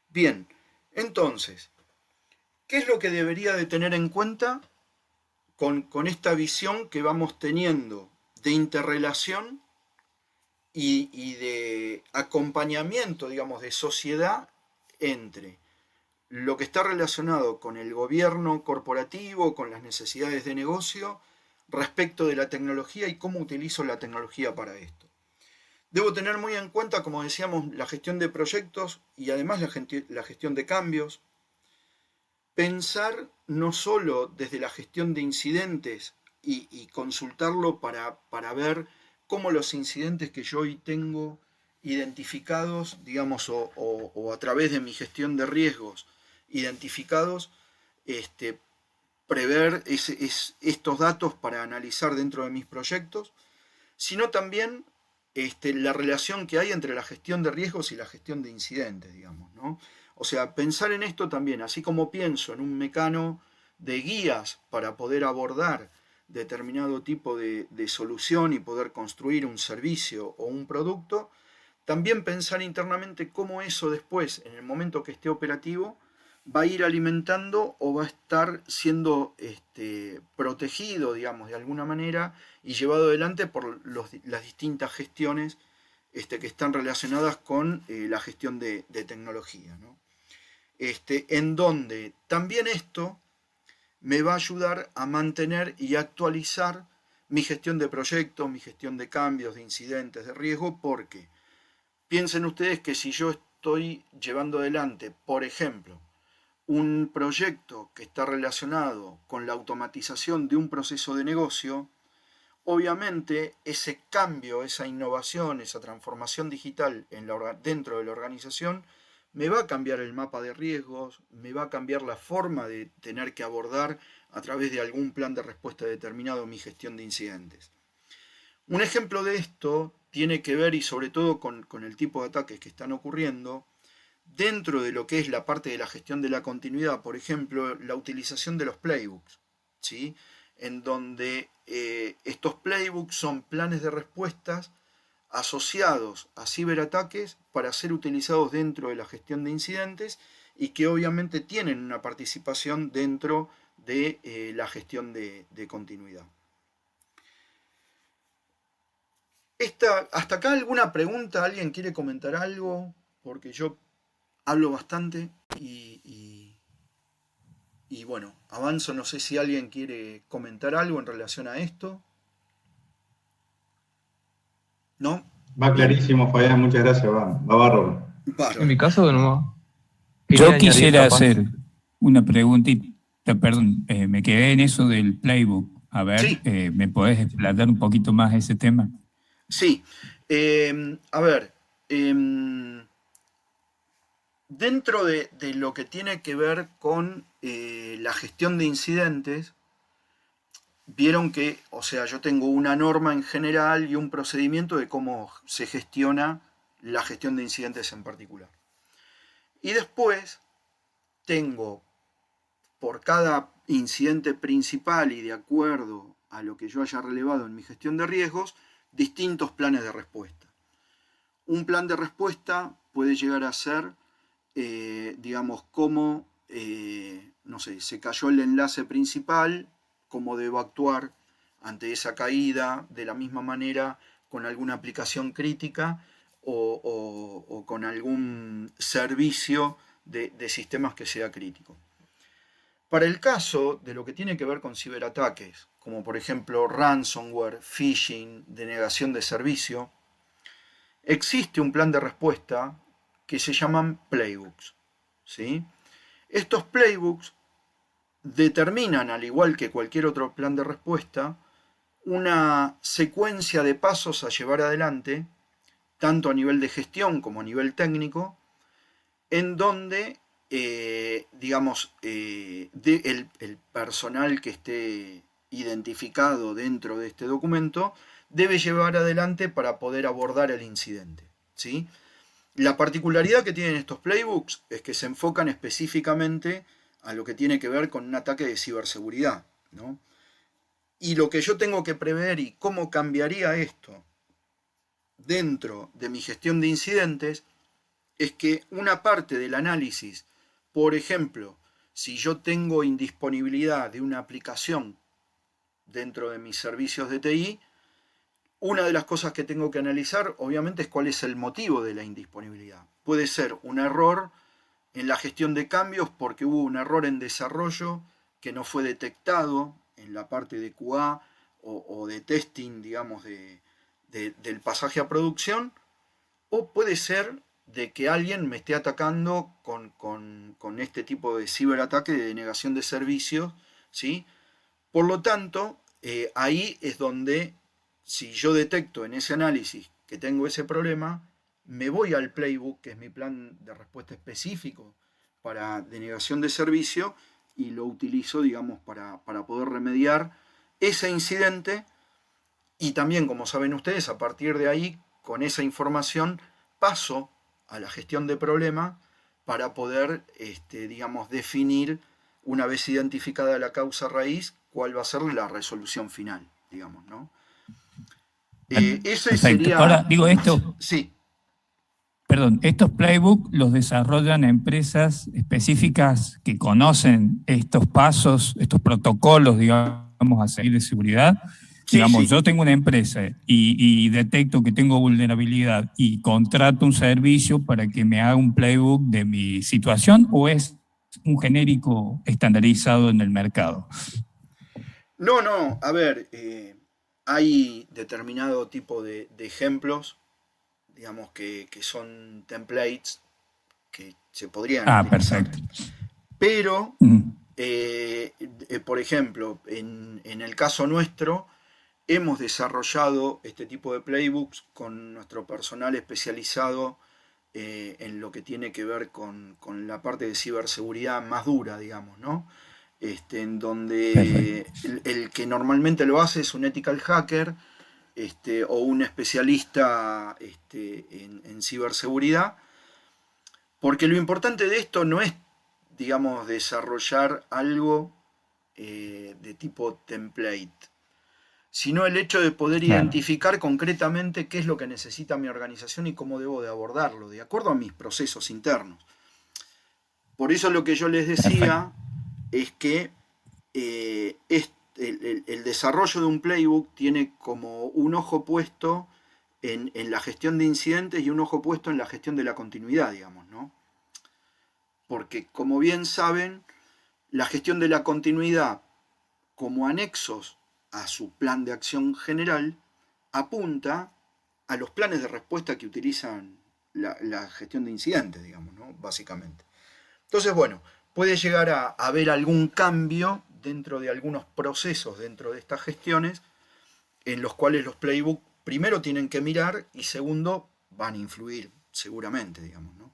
Bien, entonces, ¿qué es lo que debería de tener en cuenta con esta visión que vamos teniendo de interrelación y de acompañamiento, digamos, de sociedad entre lo que está relacionado con el gobierno corporativo, con las necesidades de negocio, respecto de la tecnología y cómo utilizo la tecnología para esto? Debo tener muy en cuenta, como decíamos, la gestión de proyectos y además la gestión de cambios. Pensar no solo desde la gestión de incidentes y consultarlo para ver cómo los incidentes que yo hoy tengo identificados, digamos, o a través de mi gestión de riesgos identificados, prever estos datos para analizar dentro de mis proyectos, sino también la relación que hay entre la gestión de riesgos y la gestión de incidentes, digamos, ¿no? O sea, pensar en esto también, así como pienso en un mecano de guías para poder abordar determinado tipo de solución y poder construir un servicio o un producto, también pensar internamente cómo eso después, en el momento que esté operativo, va a ir alimentando o va a estar siendo protegido, digamos, de alguna manera y llevado adelante por las distintas gestiones que están relacionadas con la gestión de tecnología, ¿no? En donde también esto me va a ayudar a mantener y actualizar mi gestión de proyectos, mi gestión de cambios, de incidentes, de riesgo, porque piensen ustedes que si yo estoy llevando adelante, por ejemplo, un proyecto que está relacionado con la automatización de un proceso de negocio, obviamente ese cambio, esa innovación, esa transformación digital dentro de la organización me va a cambiar el mapa de riesgos, me va a cambiar la forma de tener que abordar a través de algún plan de respuesta determinado mi gestión de incidentes. Un ejemplo de esto tiene que ver, y sobre todo con el tipo de ataques que están ocurriendo, dentro de lo que es la parte de la gestión de la continuidad, por ejemplo, la utilización de los playbooks, ¿sí? En donde estos playbooks son planes de respuestas asociados a ciberataques para ser utilizados dentro de la gestión de incidentes y que obviamente tienen una participación dentro de la gestión de continuidad. ¿Hasta acá alguna pregunta? ¿Alguien quiere comentar algo? porque yo hablo bastante y bueno, avanzo, no sé si alguien quiere comentar algo en relación a esto. ¿No? Va clarísimo, Fabián, muchas gracias, va bárbaro. En mi caso, no. Yo quisiera hacer una preguntita, perdón, me quedé en eso del playbook. A ver, Sí. ¿Me podés explayar un poquito más ese tema? Sí. A ver, dentro de lo que tiene que ver con la gestión de incidentes, vieron que, o sea, yo tengo una norma en general y un procedimiento de cómo se gestiona la gestión de incidentes en particular. Y después tengo, por cada incidente principal y de acuerdo a lo que yo haya relevado en mi gestión de riesgos, distintos planes de respuesta. Un plan de respuesta puede llegar a ser, digamos, cómo, no sé, se cayó el enlace principal, cómo debo actuar ante esa caída, de la misma manera con alguna aplicación crítica o con algún servicio de sistemas que sea crítico. Para el caso de lo que tiene que ver con ciberataques, como por ejemplo ransomware, phishing, denegación de servicio, existe un plan de respuesta que se llaman playbooks, ¿sí? Estos playbooks determinan, al igual que cualquier otro plan de respuesta, una secuencia de pasos a llevar adelante, tanto a nivel de gestión como a nivel técnico, en donde, digamos, el personal que esté identificado dentro de este documento debe llevar adelante para poder abordar el incidente, ¿sí? La particularidad que tienen estos playbooks es que se enfocan específicamente a lo que tiene que ver con un ataque de ciberseguridad, ¿no? Y lo que yo tengo que prever y cómo cambiaría esto dentro de mi gestión de incidentes es que una parte del análisis, por ejemplo, si yo tengo indisponibilidad de una aplicación dentro de mis servicios de TI, una de las cosas que tengo que analizar, obviamente, es cuál es el motivo de la indisponibilidad. Puede ser un error en la gestión de cambios porque hubo un error en desarrollo que no fue detectado en la parte de QA o de testing, digamos, del pasaje a producción, o puede ser de que alguien me esté atacando con este tipo de ciberataque de denegación de servicios, ¿sí? Por lo tanto, ahí es donde, si yo detecto en ese análisis que tengo ese problema, me voy al playbook, que es mi plan de respuesta específico para denegación de servicio, y lo utilizo, digamos, para poder remediar ese incidente. Y también, como saben ustedes, a partir de ahí, con esa información, paso a la gestión de problema para poder, digamos, definir, una vez identificada la causa raíz, cuál va a ser la resolución final, digamos, ¿no? Ese sería... Ahora, digo esto... Sí. Perdón, estos playbooks los desarrollan empresas específicas que conocen estos pasos, estos protocolos, digamos, a seguir de seguridad. Sí, digamos, sí. Yo tengo una empresa y detecto que tengo vulnerabilidad y contrato un servicio para que me haga un playbook de mi situación, ¿o es un genérico estandarizado en el mercado? No, a ver, hay determinado tipo de ejemplos, digamos, que son templates que se podrían utilizar. Perfecto. Pero, por ejemplo, en el caso nuestro, hemos desarrollado este tipo de playbooks con nuestro personal especializado en lo que tiene que ver con la parte de ciberseguridad más dura, digamos, ¿no? En donde el que normalmente lo hace es un ethical hacker, o un especialista en ciberseguridad, porque lo importante de esto no es, digamos, desarrollar algo de tipo template, sino el hecho de poder identificar concretamente qué es lo que necesita mi organización y cómo debo de abordarlo, de acuerdo a mis procesos internos. Por eso lo que yo les decía es que el desarrollo de un playbook tiene como un ojo puesto en la gestión de incidentes y un ojo puesto en la gestión de la continuidad, digamos, ¿no? Porque, como bien saben, la gestión de la continuidad, como anexos a su plan de acción general, apunta a los planes de respuesta que utilizan la gestión de incidentes, digamos, ¿no? Básicamente. Entonces, bueno, puede llegar a haber algún cambio dentro de algunos procesos dentro de estas gestiones en los cuales los playbooks primero tienen que mirar y segundo van a influir seguramente, digamos, ¿no?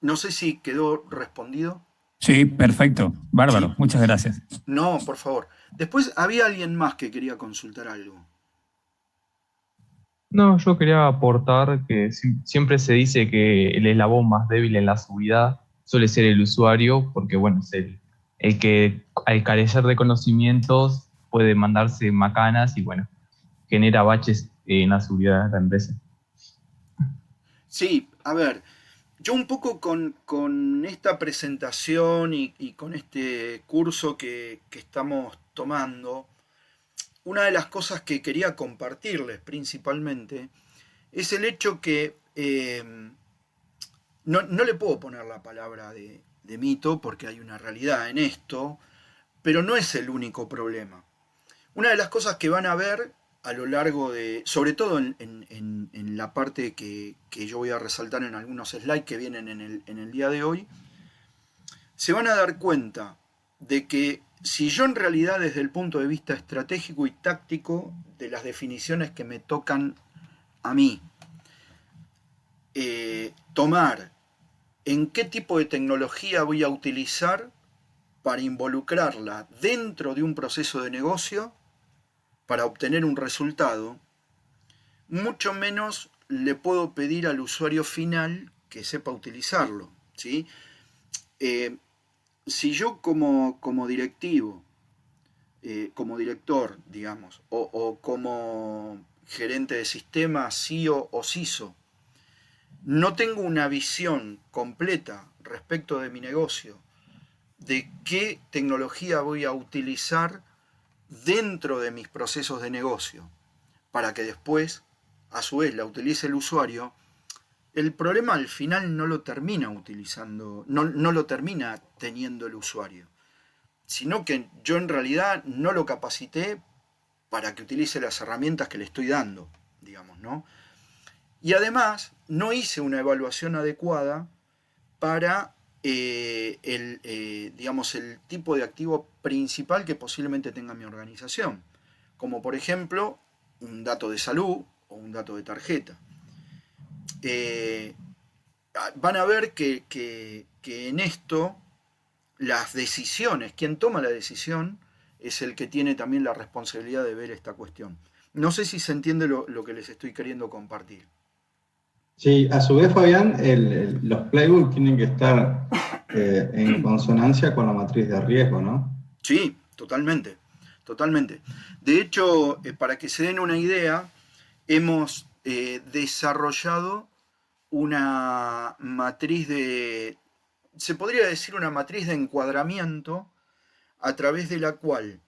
No sé si quedó respondido. Sí, perfecto. Bárbaro. Sí. Muchas gracias. No, por favor. Después había alguien más que quería consultar algo. No, yo quería aportar que siempre se dice que el eslabón más débil en la seguridad suele ser el usuario, porque bueno, es el que al carecer de conocimientos puede mandarse macanas y bueno, genera baches en la seguridad de la empresa. Sí, a ver, yo un poco con esta presentación y con este curso que estamos tomando, una de las cosas que quería compartirles principalmente es el hecho que no le puedo poner la palabra de mito porque hay una realidad en esto, pero no es el único problema. Una de las cosas que van a ver a lo largo de, sobre todo en la parte que yo voy a resaltar en algunos slides que vienen en el día de hoy, se van a dar cuenta de que si yo en realidad desde el punto de vista estratégico y táctico de las definiciones que me tocan a mí, tomar en qué tipo de tecnología voy a utilizar para involucrarla dentro de un proceso de negocio, para obtener un resultado, mucho menos le puedo pedir al usuario final que sepa utilizarlo, ¿sí? Si yo como directivo, como director, digamos, o como gerente de sistema, CIO o CISO, no tengo una visión completa respecto de mi negocio, de qué tecnología voy a utilizar dentro de mis procesos de negocio, para que después, a su vez, la utilice el usuario, el problema al final no lo termina utilizando, no lo termina teniendo el usuario, sino que yo en realidad no lo capacité para que utilice las herramientas que le estoy dando, digamos, ¿no? Y además no hice una evaluación adecuada para digamos, el tipo de activo principal que posiblemente tenga mi organización, como por ejemplo un dato de salud o un dato de tarjeta. Van a ver que en esto las decisiones, quien toma la decisión es el que tiene también la responsabilidad de ver esta cuestión. No sé si se entiende lo que les estoy queriendo compartir. Sí, a su vez, Fabián, los playbooks tienen que estar en consonancia con la matriz de riesgo, ¿no? Sí, totalmente, totalmente. De hecho, para que se den una idea, hemos desarrollado una matriz se podría decir una matriz de encuadramiento a través de la cual,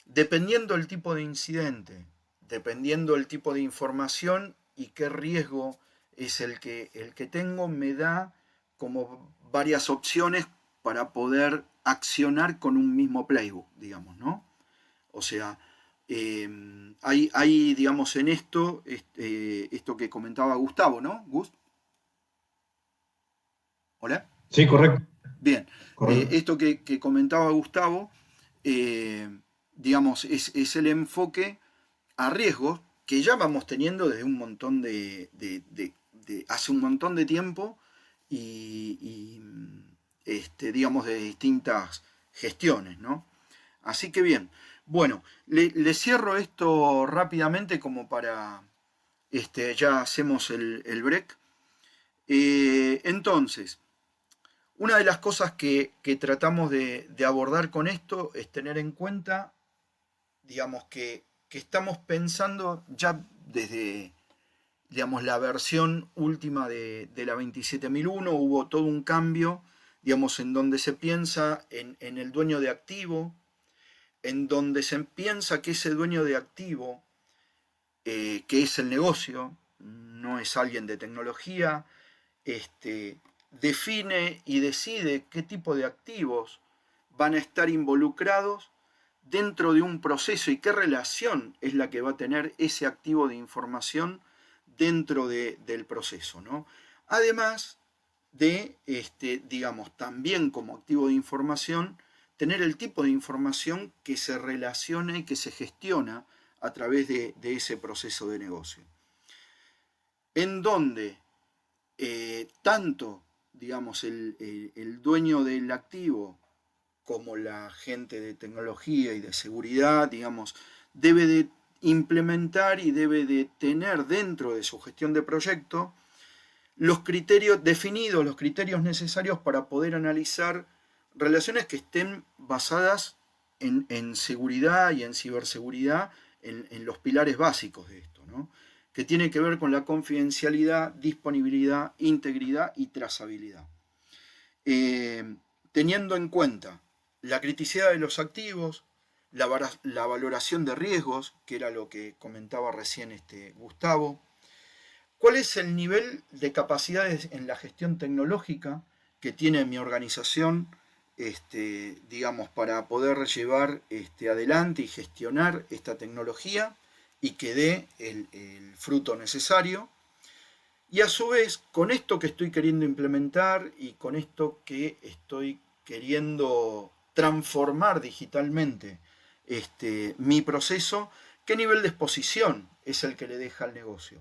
dependiendo el tipo de incidente, dependiendo el tipo de información y qué riesgo es el que tengo, me da como varias opciones para poder accionar con un mismo playbook, digamos, ¿no? O sea, hay, digamos, en esto, esto que comentaba Gustavo, ¿no? ¿Gus? ¿Hola? Sí, correcto. Bien, Correcto. esto que comentaba Gustavo, digamos, es el enfoque a riesgos que ya vamos teniendo desde un montón hace un montón de tiempo y digamos, de distintas gestiones, ¿no? Así que bien, bueno, le cierro esto rápidamente como para, ya hacemos el break. Entonces, una de las cosas que tratamos de abordar con esto es tener en cuenta, digamos, que estamos pensando ya desde, digamos, la versión última de la 27001, hubo todo un cambio, digamos, en donde se piensa en el dueño de activo, en donde se piensa que ese dueño de activo que es el negocio, no es alguien de tecnología, define y decide qué tipo de activos van a estar involucrados dentro de un proceso y qué relación es la que va a tener ese activo de información dentro del proceso, ¿no? Además de, digamos, también como activo de información, tener el tipo de información que se relaciona y que se gestiona a través de ese proceso de negocio. En donde tanto, digamos, el dueño del activo como la gente de tecnología y de seguridad, digamos, debe de implementar y debe de tener dentro de su gestión de proyecto los criterios definidos, los criterios necesarios para poder analizar relaciones que estén basadas en seguridad y en ciberseguridad, en los pilares básicos de esto, ¿no? Que tiene que ver con la confidencialidad, disponibilidad, integridad y trazabilidad. Teniendo en cuenta la criticidad de los activos, la valoración de riesgos, que era lo que comentaba recién Gustavo, cuál es el nivel de capacidades en la gestión tecnológica que tiene mi organización, digamos, para poder llevar adelante y gestionar esta tecnología y que dé el fruto necesario. Y a su vez, con esto que estoy queriendo implementar y con esto que estoy queriendo transformar digitalmente mi proceso, ¿qué nivel de exposición es el que le deja al negocio?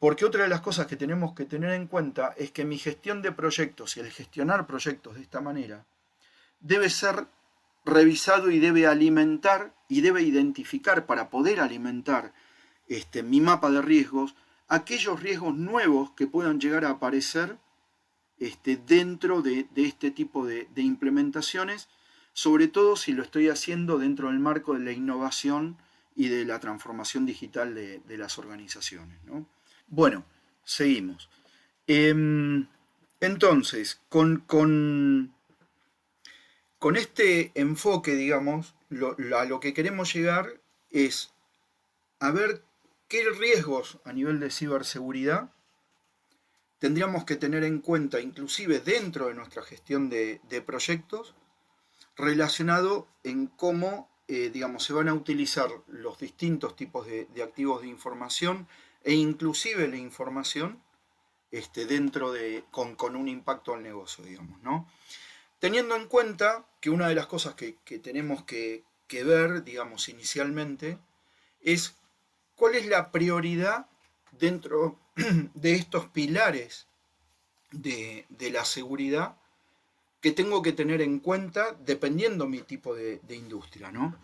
Porque otra de las cosas que tenemos que tener en cuenta es que mi gestión de proyectos y el gestionar proyectos de esta manera debe ser revisado y debe alimentar y debe identificar para poder alimentar mi mapa de riesgos, aquellos riesgos nuevos que puedan llegar a aparecer dentro de este tipo de implementaciones, sobre todo si lo estoy haciendo dentro del marco de la innovación y de la transformación digital de las organizaciones, ¿no? Bueno, seguimos. Entonces, con este enfoque, digamos, a lo que queremos llegar es a ver qué riesgos a nivel de ciberseguridad tendríamos que tener en cuenta, inclusive dentro de nuestra gestión de proyectos, relacionado en cómo, digamos, se van a utilizar los distintos tipos de activos de información e inclusive la información dentro con un impacto al negocio, digamos, ¿no? Teniendo en cuenta que una de las cosas que tenemos que ver, digamos, inicialmente, es cuál es la prioridad dentro de estos pilares de la seguridad que tengo que tener en cuenta dependiendo mi tipo de industria, ¿no?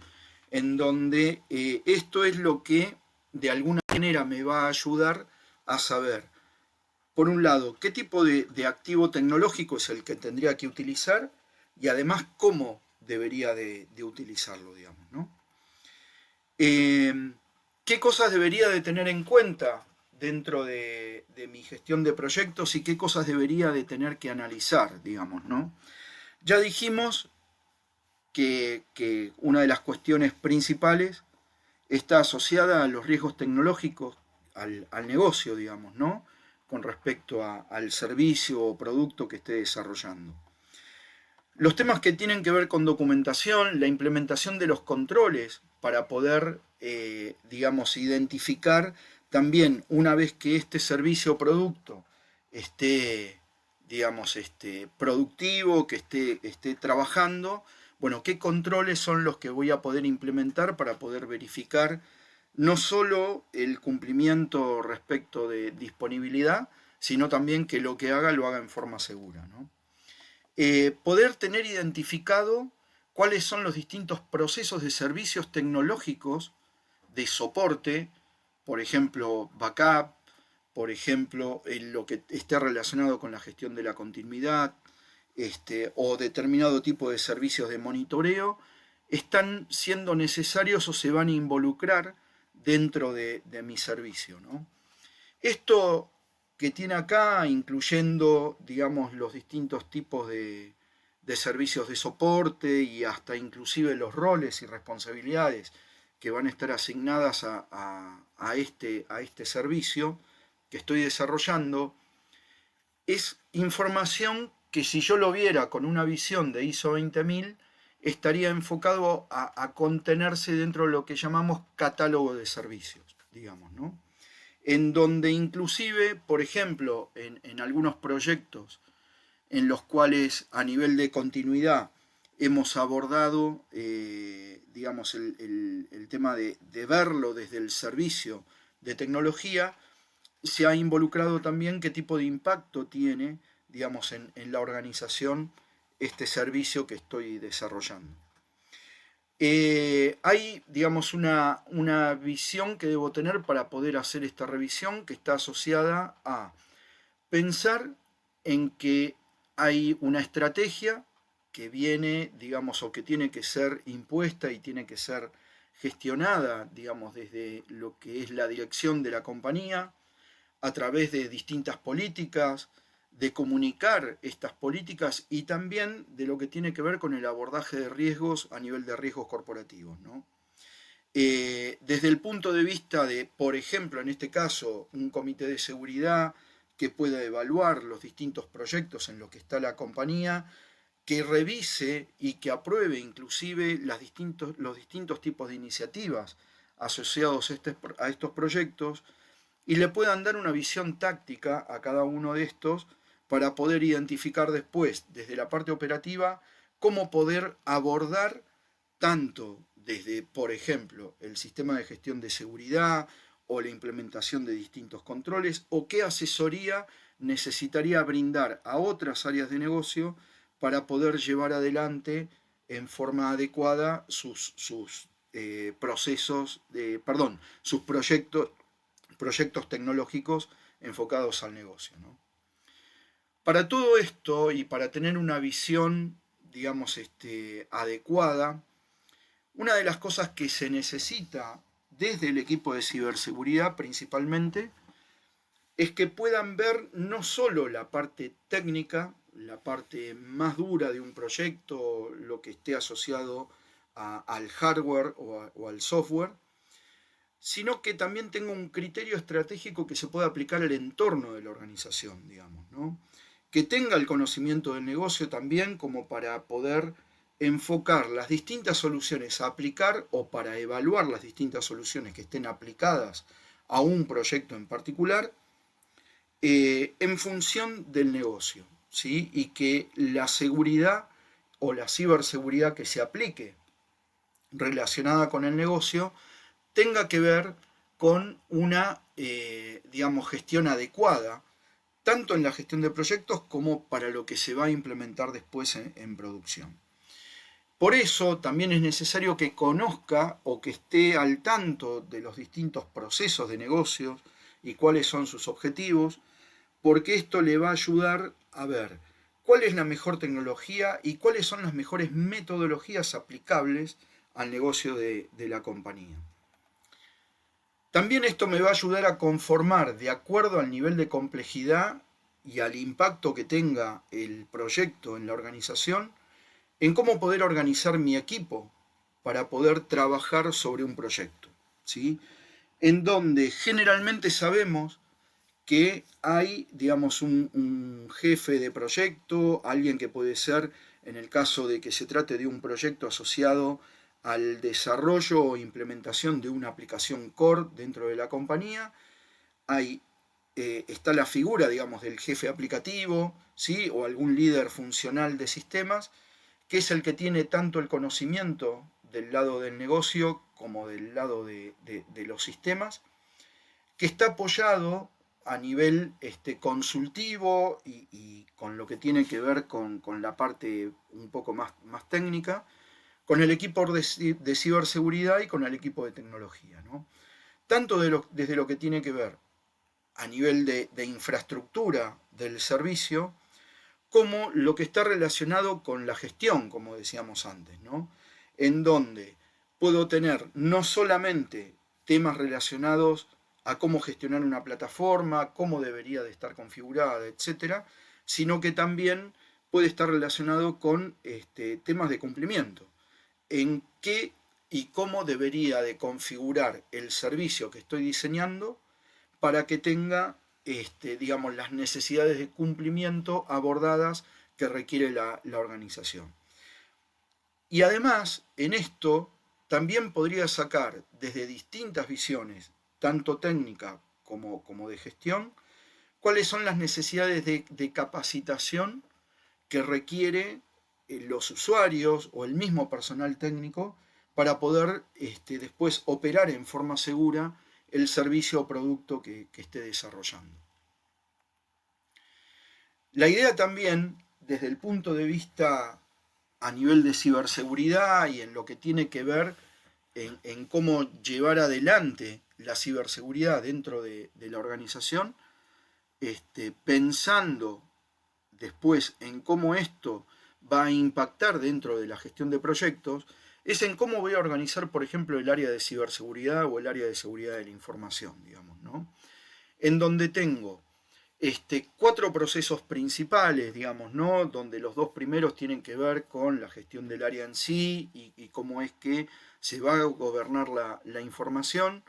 En donde esto es lo que de alguna manera me va a ayudar a saber, por un lado, qué tipo de activo tecnológico es el que tendría que utilizar y además cómo debería de utilizarlo, digamos, ¿no? ¿Qué cosas debería de tener en cuenta dentro de mi gestión de proyectos y qué cosas debería de tener que analizar, digamos, ¿no? Ya dijimos que una de las cuestiones principales está asociada a los riesgos tecnológicos al negocio, digamos, ¿no? Con respecto al servicio o producto que esté desarrollando. Los temas que tienen que ver con documentación, la implementación de los controles para poder, digamos, identificar también una vez que este servicio o producto esté, digamos, productivo, que esté trabajando, bueno, qué controles son los que voy a poder implementar para poder verificar no solo el cumplimiento respecto de disponibilidad, sino también que lo que haga lo haga en forma segura, ¿no? Poder tener identificado cuáles son los distintos procesos de servicios tecnológicos de soporte, por ejemplo, backup, por ejemplo, lo que esté relacionado con la gestión de la continuidad, o determinado tipo de servicios de monitoreo, están siendo necesarios o se van a involucrar dentro de mi servicio, ¿no? Esto que tiene acá, incluyendo, digamos, los distintos tipos de servicios de soporte y hasta inclusive los roles y responsabilidades que van a estar asignadas a este servicio que estoy desarrollando, es información que si yo lo viera con una visión de ISO 20000, estaría enfocado a contenerse dentro de lo que llamamos catálogo de servicios, digamos, ¿no? En donde inclusive, por ejemplo, en algunos proyectos en los cuales a nivel de continuidad hemos abordado, digamos, el tema de verlo desde el servicio de tecnología, se ha involucrado también qué tipo de impacto tiene, digamos, en la organización este servicio que estoy desarrollando. Hay, digamos, una visión que debo tener para poder hacer esta revisión que está asociada a pensar en que hay una estrategia que viene, digamos, o que tiene que ser impuesta y tiene que ser gestionada, digamos, desde lo que es la dirección de la compañía, a través de distintas políticas, de comunicar estas políticas y también de lo que tiene que ver con el abordaje de riesgos a nivel de riesgos corporativos, ¿no? Desde el punto de vista de, por ejemplo, en este caso, un comité de seguridad que pueda evaluar los distintos proyectos en los que está la compañía, que revise y que apruebe inclusive los distintos tipos de iniciativas asociados a estos proyectos y le puedan dar una visión táctica a cada uno de estos para poder identificar después, desde la parte operativa, cómo poder abordar tanto desde, por ejemplo, el sistema de gestión de seguridad o la implementación de distintos controles, o qué asesoría necesitaría brindar a otras áreas de negocio para poder llevar adelante en forma adecuada sus proyectos tecnológicos enfocados al negocio, ¿no? Para todo esto y para tener una visión, digamos, adecuada, una de las cosas que se necesita desde el equipo de ciberseguridad principalmente es que puedan ver no solo la parte técnica, la parte más dura de un proyecto, lo que esté asociado al hardware o al software, sino que también tenga un criterio estratégico que se pueda aplicar al entorno de la organización, digamos, ¿no? Que tenga el conocimiento del negocio también como para poder enfocar las distintas soluciones a aplicar o para evaluar las distintas soluciones que estén aplicadas a un proyecto en particular en función del negocio, ¿sí? Y que la seguridad o la ciberseguridad que se aplique relacionada con el negocio tenga que ver con una, digamos, gestión adecuada, tanto en la gestión de proyectos como para lo que se va a implementar después en producción. Por eso también es necesario que conozca o que esté al tanto de los distintos procesos de negocios y cuáles son sus objetivos, porque esto le va a ayudar a ver cuál es la mejor tecnología y cuáles son las mejores metodologías aplicables al negocio de la compañía. También esto me va a ayudar a conformar, de acuerdo al nivel de complejidad y al impacto que tenga el proyecto en la organización, en cómo poder organizar mi equipo para poder trabajar sobre un proyecto, ¿sí? En donde generalmente sabemos que hay, digamos, un jefe de proyecto, alguien que puede ser, en el caso de que se trate de un proyecto asociado al desarrollo o implementación de una aplicación core dentro de la compañía, está la figura, digamos, del jefe aplicativo, ¿sí? O algún líder funcional de sistemas, que es el que tiene tanto el conocimiento del lado del negocio como del lado de los sistemas, que está apoyado a nivel consultivo y con lo que tiene que ver con la parte un poco más técnica, con el equipo de ciberseguridad y con el equipo de tecnología, ¿no? Tanto desde lo que tiene que ver a nivel de infraestructura del servicio, como lo que está relacionado con la gestión, como decíamos antes, ¿no? En donde puedo tener no solamente temas relacionados a cómo gestionar una plataforma, cómo debería de estar configurada, etcétera, sino que también puede estar relacionado con temas de cumplimiento. En qué y cómo debería de configurar el servicio que estoy diseñando para que tenga digamos, las necesidades de cumplimiento abordadas que requiere la organización. Y además, en esto también podría sacar desde distintas visiones, tanto técnica como de gestión, cuáles son las necesidades de capacitación que requiere los usuarios o el mismo personal técnico para poder después operar en forma segura el servicio o producto que esté desarrollando. La idea también, desde el punto de vista a nivel de ciberseguridad y en lo que tiene que ver en cómo llevar adelante la ciberseguridad dentro de la organización, pensando después en cómo esto va a impactar dentro de la gestión de proyectos, es en cómo voy a organizar, por ejemplo, el área de ciberseguridad o el área de seguridad de la información, digamos, ¿no? En donde tengo 4 procesos principales, digamos, ¿no? Donde los 2 primeros tienen que ver con la gestión del área en sí y cómo es que se va a gobernar la información,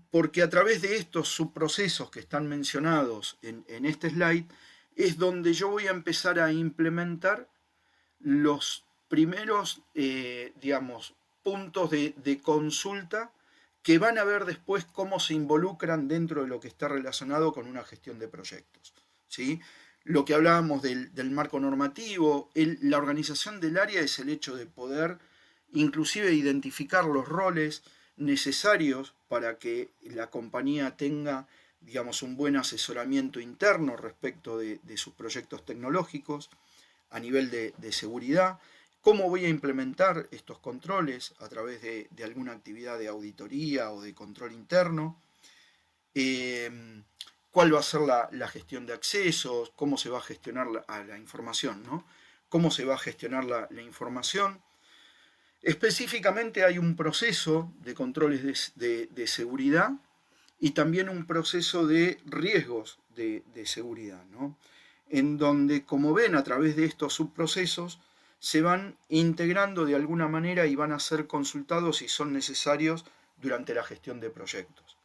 porque a través de estos subprocesos que están mencionados en este slide, es donde yo voy a empezar a implementar los primeros, digamos, puntos de consulta que van a ver después cómo se involucran dentro de lo que está relacionado con una gestión de proyectos, ¿sí? Lo que hablábamos del marco normativo, la organización del área es el hecho de poder inclusive identificar los roles necesarios para que la compañía tenga, digamos, un buen asesoramiento interno respecto de sus proyectos tecnológicos a nivel de seguridad. ¿Cómo voy a implementar estos controles a través de alguna actividad de auditoría o de control interno? ¿Cuál va a ser la gestión de accesos? ¿Cómo se va a gestionar la información, ¿no? ¿Cómo se va a gestionar la información? Específicamente hay un proceso de controles de seguridad y también un proceso de riesgos de seguridad, ¿no? En donde, como ven, a través de estos subprocesos, se van integrando de alguna manera y van a ser consultados si son necesarios durante la gestión de proyectos.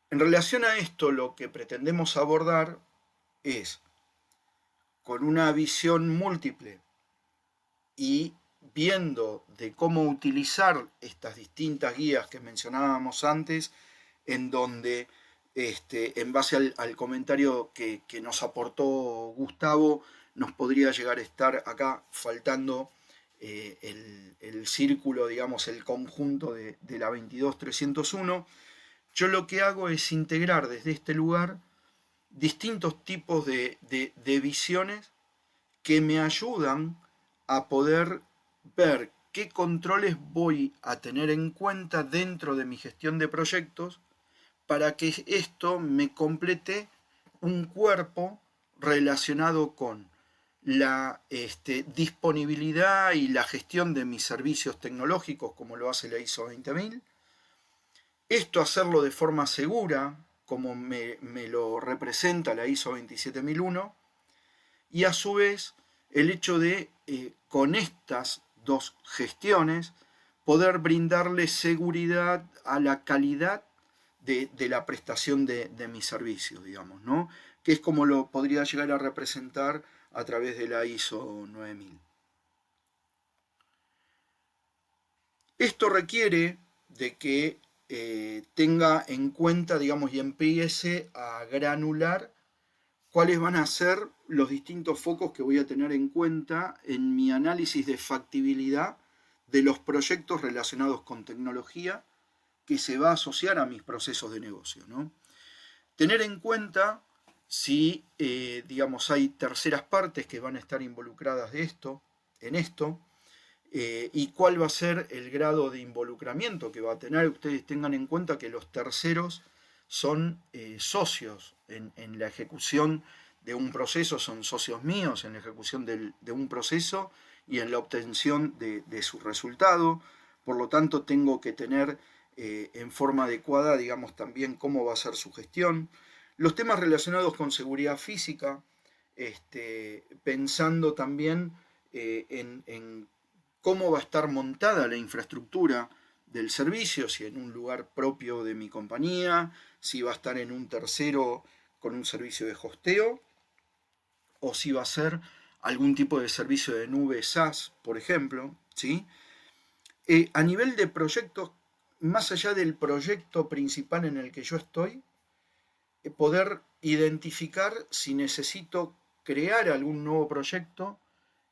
En relación a esto, lo que pretendemos abordar es, con una visión múltiple y viendo de cómo utilizar estas distintas guías que mencionábamos antes, en donde, en base al comentario que nos aportó Gustavo, nos podría llegar a estar acá faltando el círculo, digamos, el conjunto de la 22301. Yo lo que hago es integrar desde este lugar distintos tipos de visiones que me ayudan a poder ver qué controles voy a tener en cuenta dentro de mi gestión de proyectos para que esto me complete un cuerpo relacionado con la disponibilidad y la gestión de mis servicios tecnológicos, como lo hace la ISO 20000. Esto hacerlo de forma segura, como me lo representa la ISO 27001. Y a su vez, el hecho de, con estas 2 gestiones, poder brindarle seguridad a la calidad de la prestación de mis servicios, digamos, ¿no? Que es como lo podría llegar a representar a través de la ISO 9000. Esto requiere de que tenga en cuenta, digamos, y empiece a granular cuáles van a ser los distintos focos que voy a tener en cuenta en mi análisis de factibilidad de los proyectos relacionados con tecnología que se va a asociar a mis procesos de negocio, ¿no? Tener en cuenta si, digamos, hay terceras partes que van a estar involucradas en esto, y cuál va a ser el grado de involucramiento que va a tener. Ustedes tengan en cuenta que los terceros son socios en la ejecución de un proceso, son socios míos en la ejecución de un proceso y en la obtención de su resultado. Por lo tanto, tengo que tener en forma adecuada, digamos, también cómo va a ser su gestión. Los temas relacionados con seguridad física, pensando también en cómo va a estar montada la infraestructura del servicio, si en un lugar propio de mi compañía, si va a estar en un tercero con un servicio de hosteo, o si va a ser algún tipo de servicio de nube SaaS, por ejemplo, ¿sí? A nivel de proyectos, más allá del proyecto principal en el que yo estoy, poder identificar si necesito crear algún nuevo proyecto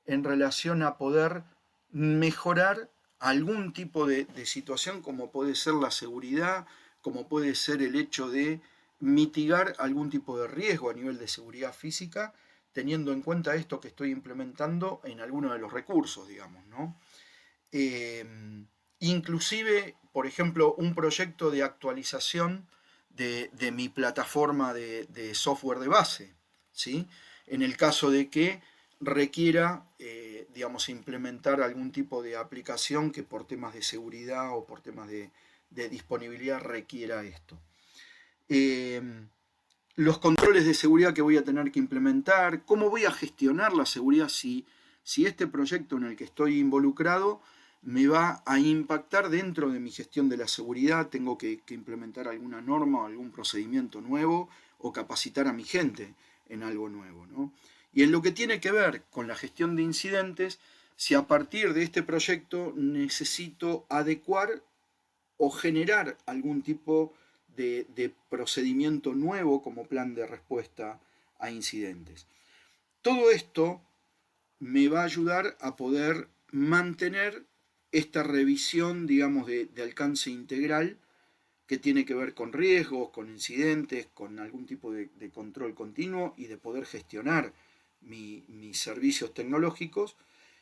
en relación a poder mejorar algún tipo de situación, como puede ser la seguridad, como puede ser el hecho de mitigar algún tipo de riesgo a nivel de seguridad física, teniendo en cuenta esto que estoy implementando en alguno de los recursos, digamos, ¿no? Inclusive, por ejemplo, un proyecto de actualización de mi plataforma de software de base, ¿sí? En el caso de que requiera, digamos, implementar algún tipo de aplicación que por temas de seguridad o por temas de disponibilidad requiera esto. Los controles de seguridad que voy a tener que implementar, cómo voy a gestionar la seguridad si este proyecto en el que estoy involucrado me va a impactar dentro de mi gestión de la seguridad, tengo que implementar alguna norma o algún procedimiento nuevo o capacitar a mi gente en algo nuevo, ¿no? Y en lo que tiene que ver con la gestión de incidentes, si a partir de este proyecto necesito adecuar o generar algún tipo de procedimiento nuevo como plan de respuesta a incidentes. Todo esto me va a ayudar a poder mantener esta revisión, digamos, de alcance integral que tiene que ver con riesgos, con incidentes, con algún tipo de control continuo y de poder gestionar mis servicios tecnológicos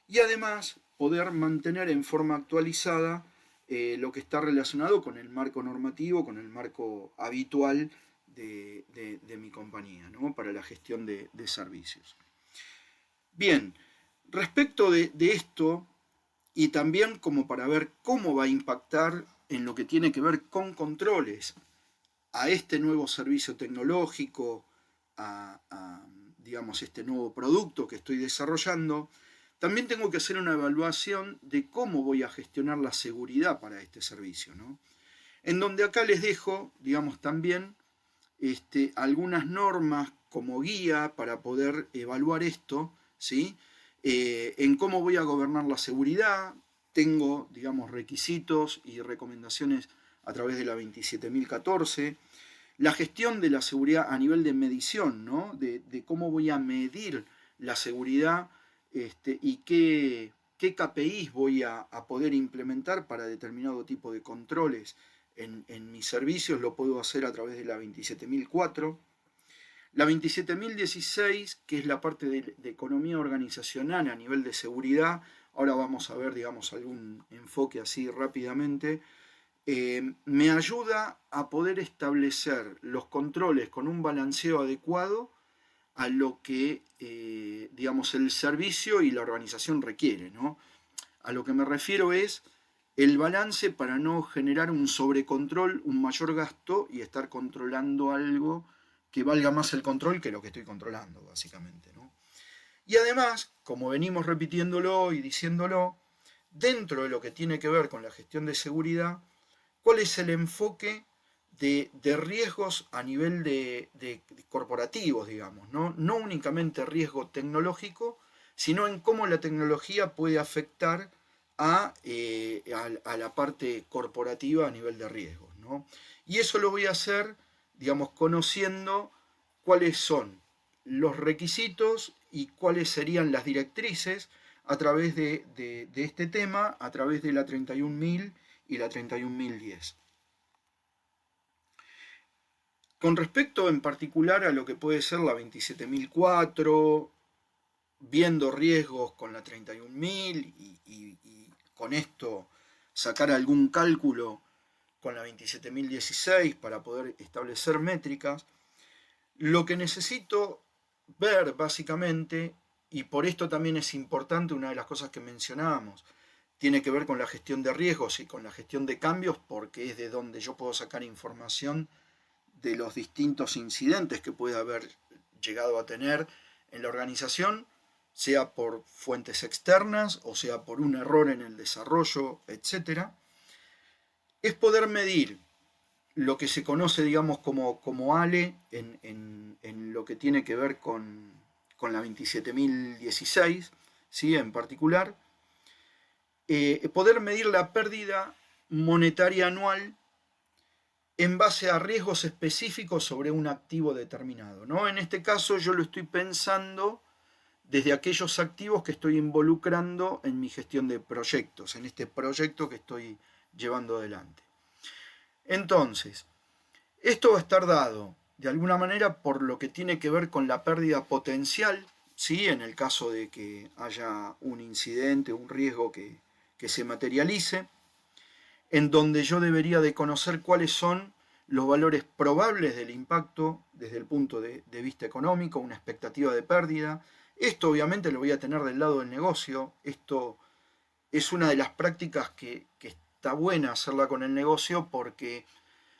y además poder mantener en forma actualizada lo que está relacionado con el marco normativo, con el marco habitual de mi compañía, ¿no? Para la gestión de servicios. Bien, respecto de esto, y también como para ver cómo va a impactar en lo que tiene que ver con controles a este nuevo servicio tecnológico, digamos, este nuevo producto que estoy desarrollando, también tengo que hacer una evaluación de cómo voy a gestionar la seguridad para este servicio, ¿no? En donde acá les dejo, digamos, también algunas normas como guía para poder evaluar esto, ¿sí? En cómo voy a gobernar la seguridad, tengo, digamos, requisitos y recomendaciones a través de la 27014, la gestión de la seguridad a nivel de medición, ¿no? De cómo voy a medir la seguridad y qué KPIs voy a poder implementar para determinado tipo de controles en mis servicios, lo puedo hacer a través de la 27004. La 27016, que es la parte de economía organizacional a nivel de seguridad, ahora vamos a ver, digamos, algún enfoque así rápidamente, me ayuda a poder establecer los controles con un balanceo adecuado a lo que, digamos, el servicio y la organización requiere, ¿no? A lo que me refiero es el balance para no generar un sobrecontrol, un mayor gasto y estar controlando algo que valga más el control que lo que estoy controlando, básicamente, ¿no? Y además, como venimos repitiéndolo y diciéndolo, dentro de lo que tiene que ver con la gestión de seguridad, ¿cuál es el enfoque de riesgos a nivel de corporativos, digamos, ¿no? No únicamente riesgo tecnológico, sino en cómo la tecnología puede afectar a la parte corporativa a nivel de riesgos, ¿no? Y eso lo voy a hacer, digamos, conociendo cuáles son los requisitos y cuáles serían las directrices a través de este tema, a través de la 31000 y la 31010. Con respecto en particular a lo que puede ser la 27004, viendo riesgos con la 31000 y con esto sacar algún cálculo con la 27016 para poder establecer métricas, lo que necesito ver básicamente, y por esto también es importante una de las cosas que mencionábamos, tiene que ver con la gestión de riesgos y con la gestión de cambios, porque es de donde yo puedo sacar información de los distintos incidentes que puede haber llegado a tener en la organización, sea por fuentes externas o sea por un error en el desarrollo, etc., es poder medir lo que se conoce, digamos, como ALE en lo que tiene que ver con la 27016, ¿sí? En particular, poder medir la pérdida monetaria anual en base a riesgos específicos sobre un activo determinado, ¿no? En este caso yo lo estoy pensando desde aquellos activos que estoy involucrando en mi gestión de proyectos, en este proyecto que estoy llevando adelante. Entonces, esto va a estar dado de alguna manera por lo que tiene que ver con la pérdida potencial, ¿sí? En el caso de que haya un incidente, un riesgo que se materialice, en donde yo debería de conocer cuáles son los valores probables del impacto desde el punto de vista económico, una expectativa de pérdida. Esto obviamente lo voy a tener del lado del negocio. Esto es una de las prácticas que está buena hacerla con el negocio porque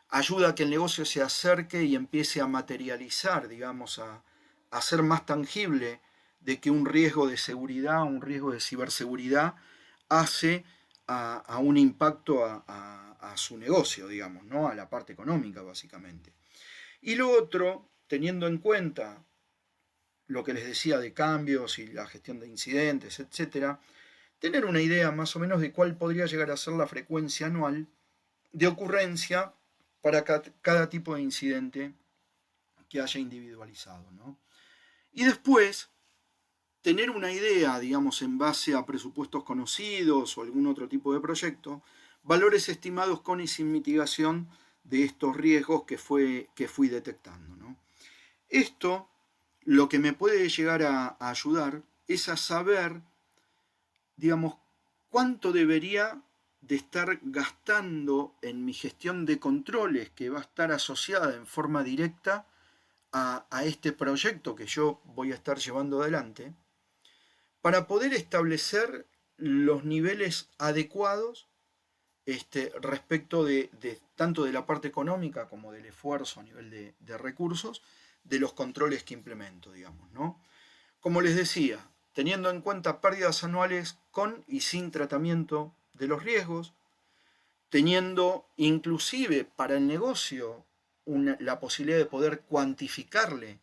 ayuda a que el negocio se acerque y empiece a materializar, digamos, a hacer más tangible de que un riesgo de seguridad, un riesgo de ciberseguridad hace a un impacto a su negocio, digamos, ¿no? A la parte económica, básicamente. Y lo otro, teniendo en cuenta lo que les decía de cambios y la gestión de incidentes, etcétera, tener una idea más o menos de cuál podría llegar a ser la frecuencia anual de ocurrencia para cada tipo de incidente que haya individualizado, ¿no? Y después, tener una idea, digamos, en base a presupuestos conocidos o algún otro tipo de proyecto, valores estimados con y sin mitigación de estos riesgos que fui detectando, ¿no? Esto lo que me puede llegar a ayudar es a saber, digamos, cuánto debería de estar gastando en mi gestión de controles que va a estar asociada en forma directa a este proyecto que yo voy a estar llevando adelante, para poder establecer los niveles adecuados respecto de tanto de la parte económica como del esfuerzo a nivel de recursos, de los controles que implemento, digamos, ¿no? Como les decía, teniendo en cuenta pérdidas anuales con y sin tratamiento de los riesgos, teniendo inclusive para el negocio la posibilidad de poder cuantificarle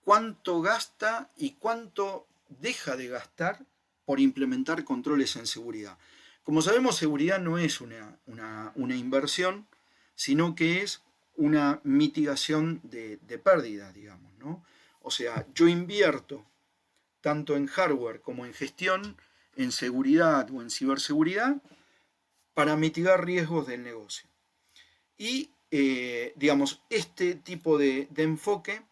cuánto gasta y cuánto deja de gastar por implementar controles en seguridad. Como sabemos, seguridad no es una inversión, sino que es una mitigación de pérdida, digamos, ¿no? O sea, yo invierto tanto en hardware como en gestión, en seguridad o en ciberseguridad, para mitigar riesgos del negocio. Y, digamos, este tipo de enfoque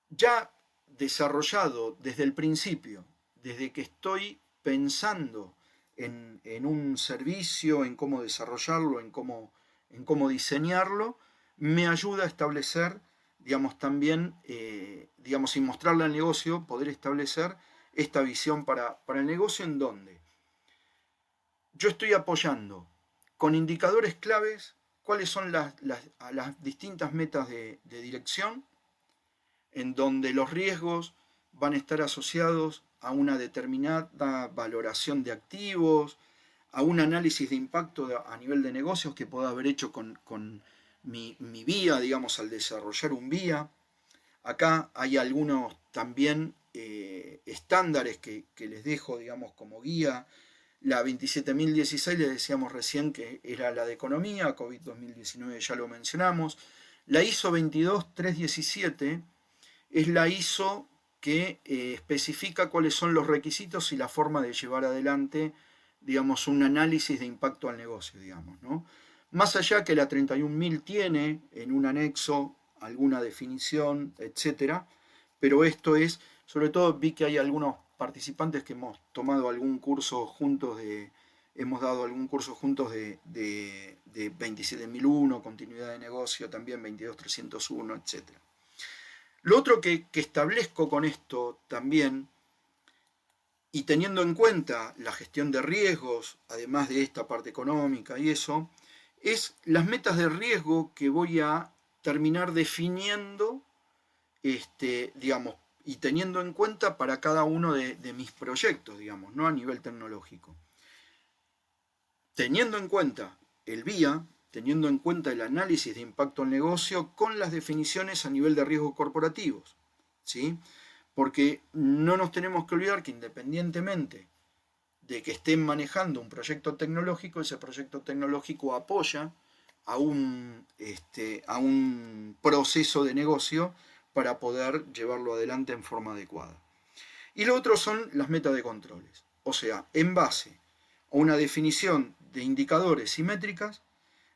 ya desarrollado desde el principio, desde que estoy pensando en un servicio, en cómo desarrollarlo, en cómo diseñarlo, me ayuda a establecer, digamos, también, digamos, sin mostrarle al negocio, poder establecer esta visión para el negocio en donde yo estoy apoyando con indicadores claves cuáles son las distintas metas de dirección, en donde los riesgos van a estar asociados a una determinada valoración de activos, a un análisis de impacto a nivel de negocios que pueda haber hecho con mi vía, digamos, al desarrollar un vía. Acá hay algunos también estándares que les dejo, digamos, como guía. La 27016 les decíamos recién que era la de economía, COVID 2019 ya lo mencionamos. La ISO 22317 es la ISO que especifica cuáles son los requisitos y la forma de llevar adelante, digamos, un análisis de impacto al negocio, digamos, ¿no? Más allá que la 31000 tiene en un anexo alguna definición, etcétera, pero esto es, sobre todo vi que hay algunos participantes que hemos tomado algún curso juntos hemos dado algún curso juntos de 27001, continuidad de negocio, también 22301, etcétera. Lo otro que establezco con esto también, y teniendo en cuenta la gestión de riesgos, además de esta parte económica y eso, es las metas de riesgo que voy a terminar definiendo, digamos, y teniendo en cuenta para cada uno de mis proyectos, digamos, ¿no? A nivel tecnológico. Teniendo en cuenta el BIA, teniendo en cuenta el análisis de impacto al negocio con las definiciones a nivel de riesgos corporativos, ¿sí? Porque no nos tenemos que olvidar que independientemente de que estén manejando un proyecto tecnológico, ese proyecto tecnológico apoya a un proceso de negocio para poder llevarlo adelante en forma adecuada. Y lo otro son las metas de controles. O sea, en base a una definición de indicadores y métricas,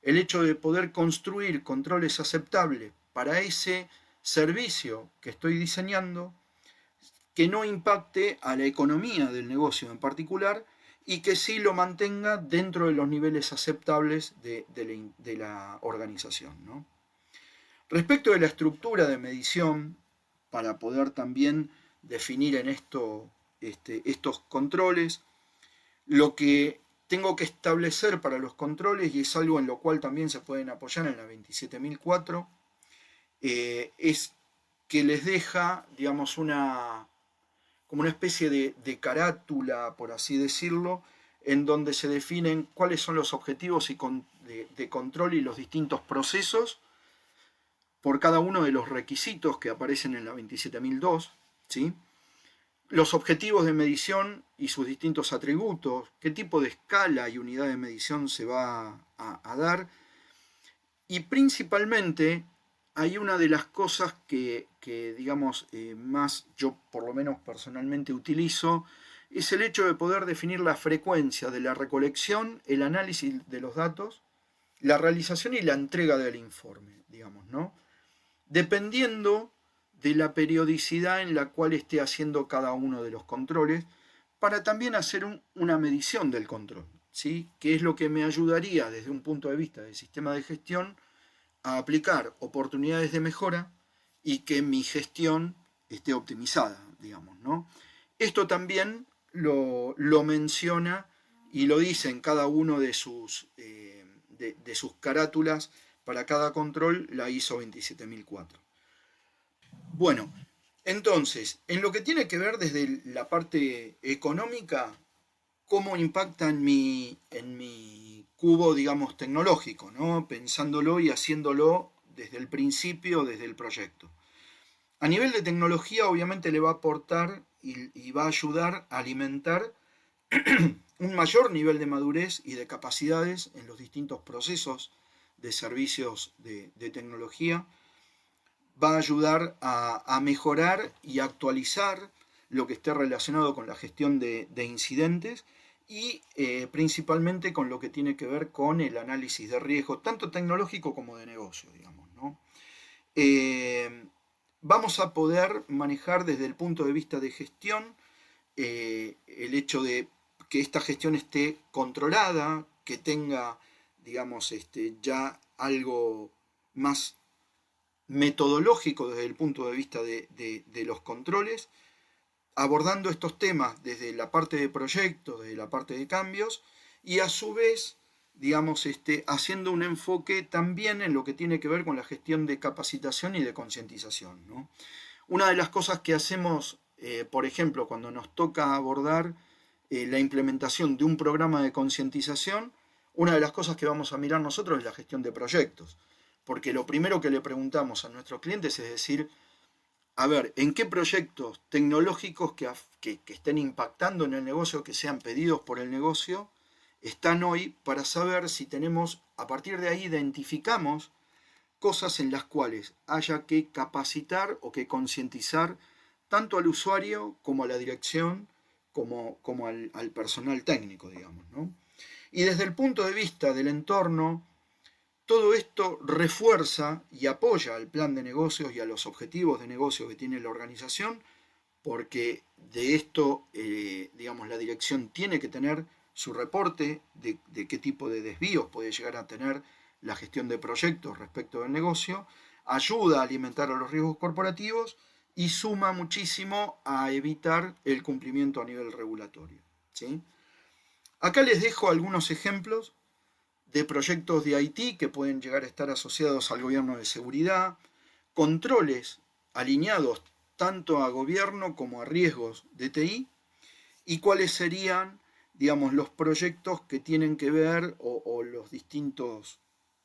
el hecho de poder construir controles aceptables para ese servicio que estoy diseñando, que no impacte a la economía del negocio en particular y que sí lo mantenga dentro de los niveles aceptables de la organización, ¿no? Respecto de la estructura de medición, para poder también definir en esto estos controles, lo que tengo que establecer para los controles, y es algo en lo cual también se pueden apoyar en la 27004, es que les deja, digamos, como una especie de carátula, por así decirlo, en donde se definen cuáles son los objetivos de control y los distintos procesos por cada uno de los requisitos que aparecen en la 27002, ¿sí? Los objetivos de medición y sus distintos atributos, qué tipo de escala y unidad de medición se va a dar, y principalmente hay una de las cosas que digamos, más yo por lo menos personalmente utilizo, es el hecho de poder definir la frecuencia de la recolección, el análisis de los datos, la realización y la entrega del informe, digamos, ¿no? Dependiendo de la periodicidad en la cual esté haciendo cada uno de los controles, para también hacer una medición del control, ¿sí? Que es lo que me ayudaría desde un punto de vista del sistema de gestión a aplicar oportunidades de mejora y que mi gestión esté optimizada, digamos, ¿no? Esto también lo menciona y lo dice en cada uno de sus carátulas para cada control la ISO 27004. Bueno, entonces, en lo que tiene que ver desde la parte económica, cómo impacta en mi cubo, digamos, tecnológico, ¿no? Pensándolo y haciéndolo desde el principio, desde el proyecto. A nivel de tecnología, obviamente le va a aportar y va a ayudar a alimentar un mayor nivel de madurez y de capacidades en los distintos procesos de servicios de tecnología. Va a ayudar a mejorar y actualizar lo que esté relacionado con la gestión de incidentes y principalmente con lo que tiene que ver con el análisis de riesgo, tanto tecnológico como de negocio, digamos, ¿no? Vamos a poder manejar desde el punto de vista de gestión el hecho de que esta gestión esté controlada, que tenga, digamos, ya algo más metodológico desde el punto de vista de los controles, abordando estos temas desde la parte de proyectos, desde la parte de cambios, y a su vez, digamos, haciendo un enfoque también en lo que tiene que ver con la gestión de capacitación y de concientización, ¿no? Una de las cosas que hacemos, por ejemplo, cuando nos toca abordar la implementación de un programa de concientización, una de las cosas que vamos a mirar nosotros es la gestión de proyectos, porque lo primero que le preguntamos a nuestros clientes es decir, a ver, ¿en qué proyectos tecnológicos que estén impactando en el negocio, que sean pedidos por el negocio, están hoy, para saber si tenemos, a partir de ahí identificamos cosas en las cuales haya que capacitar o que concientizar tanto al usuario como a la dirección, como al personal técnico, digamos, ¿no? Y desde el punto de vista del entorno, todo esto refuerza y apoya al plan de negocios y a los objetivos de negocio que tiene la organización, porque de esto, digamos, la dirección tiene que tener su reporte de qué tipo de desvíos puede llegar a tener la gestión de proyectos respecto del negocio, ayuda a alimentar a los riesgos corporativos y suma muchísimo a evitar el cumplimiento a nivel regulatorio, ¿sí? Acá les dejo algunos ejemplos de proyectos de IT que pueden llegar a estar asociados al gobierno de seguridad, controles alineados tanto a gobierno como a riesgos de TI, y cuáles serían, digamos, los proyectos que tienen que ver o los distintos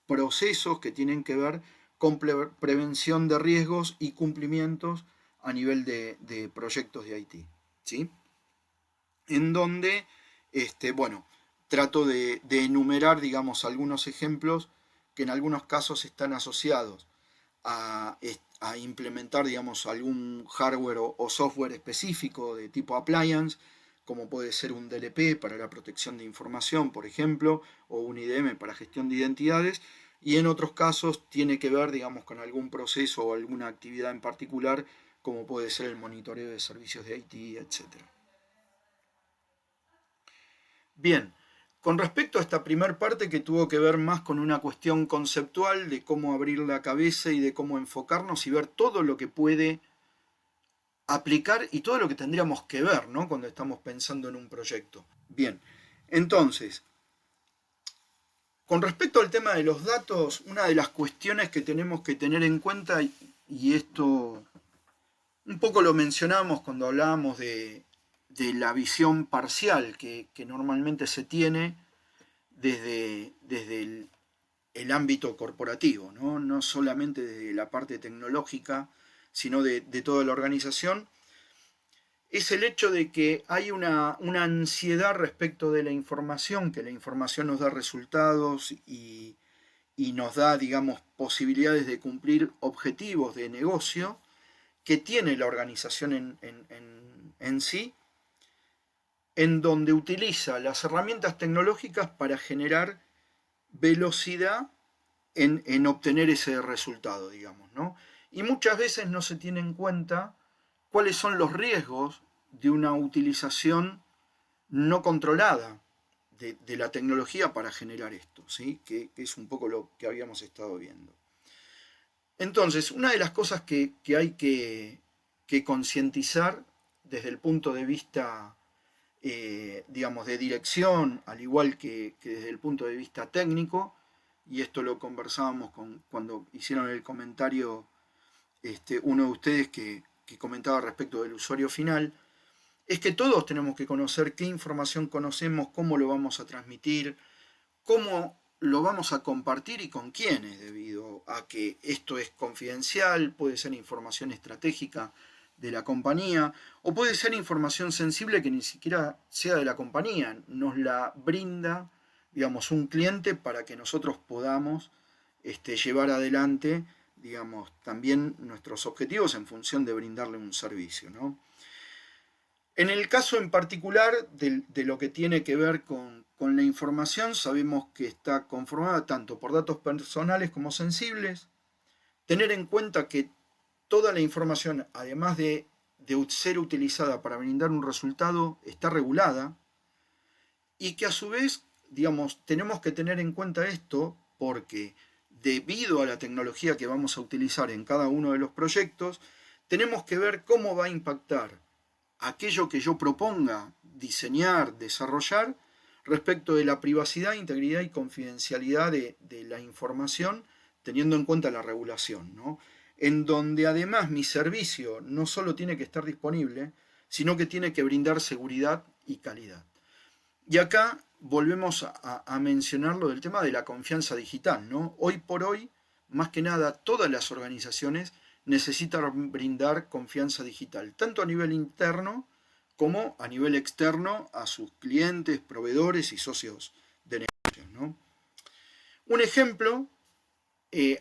procesos que tienen que ver con prevención de riesgos y cumplimientos a nivel de proyectos de IT, ¿sí? En donde, bueno, trato de enumerar, digamos, algunos ejemplos que en algunos casos están asociados a implementar, digamos, algún hardware o software específico de tipo appliance, como puede ser un DLP para la protección de información, por ejemplo, o un IDM para gestión de identidades, y en otros casos tiene que ver, digamos, con algún proceso o alguna actividad en particular, como puede ser el monitoreo de servicios de IT, etc. Bien, con respecto a esta primera parte que tuvo que ver más con una cuestión conceptual de cómo abrir la cabeza y de cómo enfocarnos y ver todo lo que puede aplicar y todo lo que tendríamos que ver, ¿no?, cuando estamos pensando en un proyecto. Bien, entonces, con respecto al tema de los datos, una de las cuestiones que tenemos que tener en cuenta, y esto un poco lo mencionamos cuando hablábamos de la visión parcial que normalmente se tiene desde el ámbito corporativo, ¿no? No solamente desde la parte tecnológica, sino de toda la organización, es el hecho de que hay una ansiedad respecto de la información, que la información nos da resultados y nos da, digamos, posibilidades de cumplir objetivos de negocio que tiene la organización en sí, en donde utiliza las herramientas tecnológicas para generar velocidad en obtener ese resultado, digamos, ¿no? Y muchas veces no se tiene en cuenta cuáles son los riesgos de una utilización no controlada de la tecnología para generar esto, ¿sí? Que es un poco lo que habíamos estado viendo. Entonces, una de las cosas que hay que concientizar desde el punto de vista, digamos, de dirección, al igual que desde el punto de vista técnico, y esto lo conversábamos cuando hicieron el comentario uno de ustedes que comentaba respecto del usuario final, es que todos tenemos que conocer qué información conocemos, cómo lo vamos a transmitir, cómo lo vamos a compartir y con quiénes, debido a que esto es confidencial, puede ser información estratégica de la compañía, o puede ser información sensible que ni siquiera sea de la compañía, nos la brinda, digamos, un cliente para que nosotros podamos llevar adelante, digamos, también nuestros objetivos en función de brindarle un servicio, ¿no? En el caso en particular de lo que tiene que ver con la información, sabemos que está conformada tanto por datos personales como sensibles. Tener en cuenta que toda la información, además de ser utilizada para brindar un resultado, está regulada, y que a su vez, digamos, tenemos que tener en cuenta esto porque debido a la tecnología que vamos a utilizar en cada uno de los proyectos, tenemos que ver cómo va a impactar aquello que yo proponga diseñar, desarrollar, respecto de la privacidad, integridad y confidencialidad de la información, teniendo en cuenta la regulación, ¿no? En donde además mi servicio no solo tiene que estar disponible, sino que tiene que brindar seguridad y calidad. Y acá volvemos a mencionar lo del tema de la confianza digital, ¿no? Hoy por hoy, más que nada, todas las organizaciones necesitan brindar confianza digital, tanto a nivel interno como a nivel externo a sus clientes, proveedores y socios de negocios, ¿no? Un ejemplo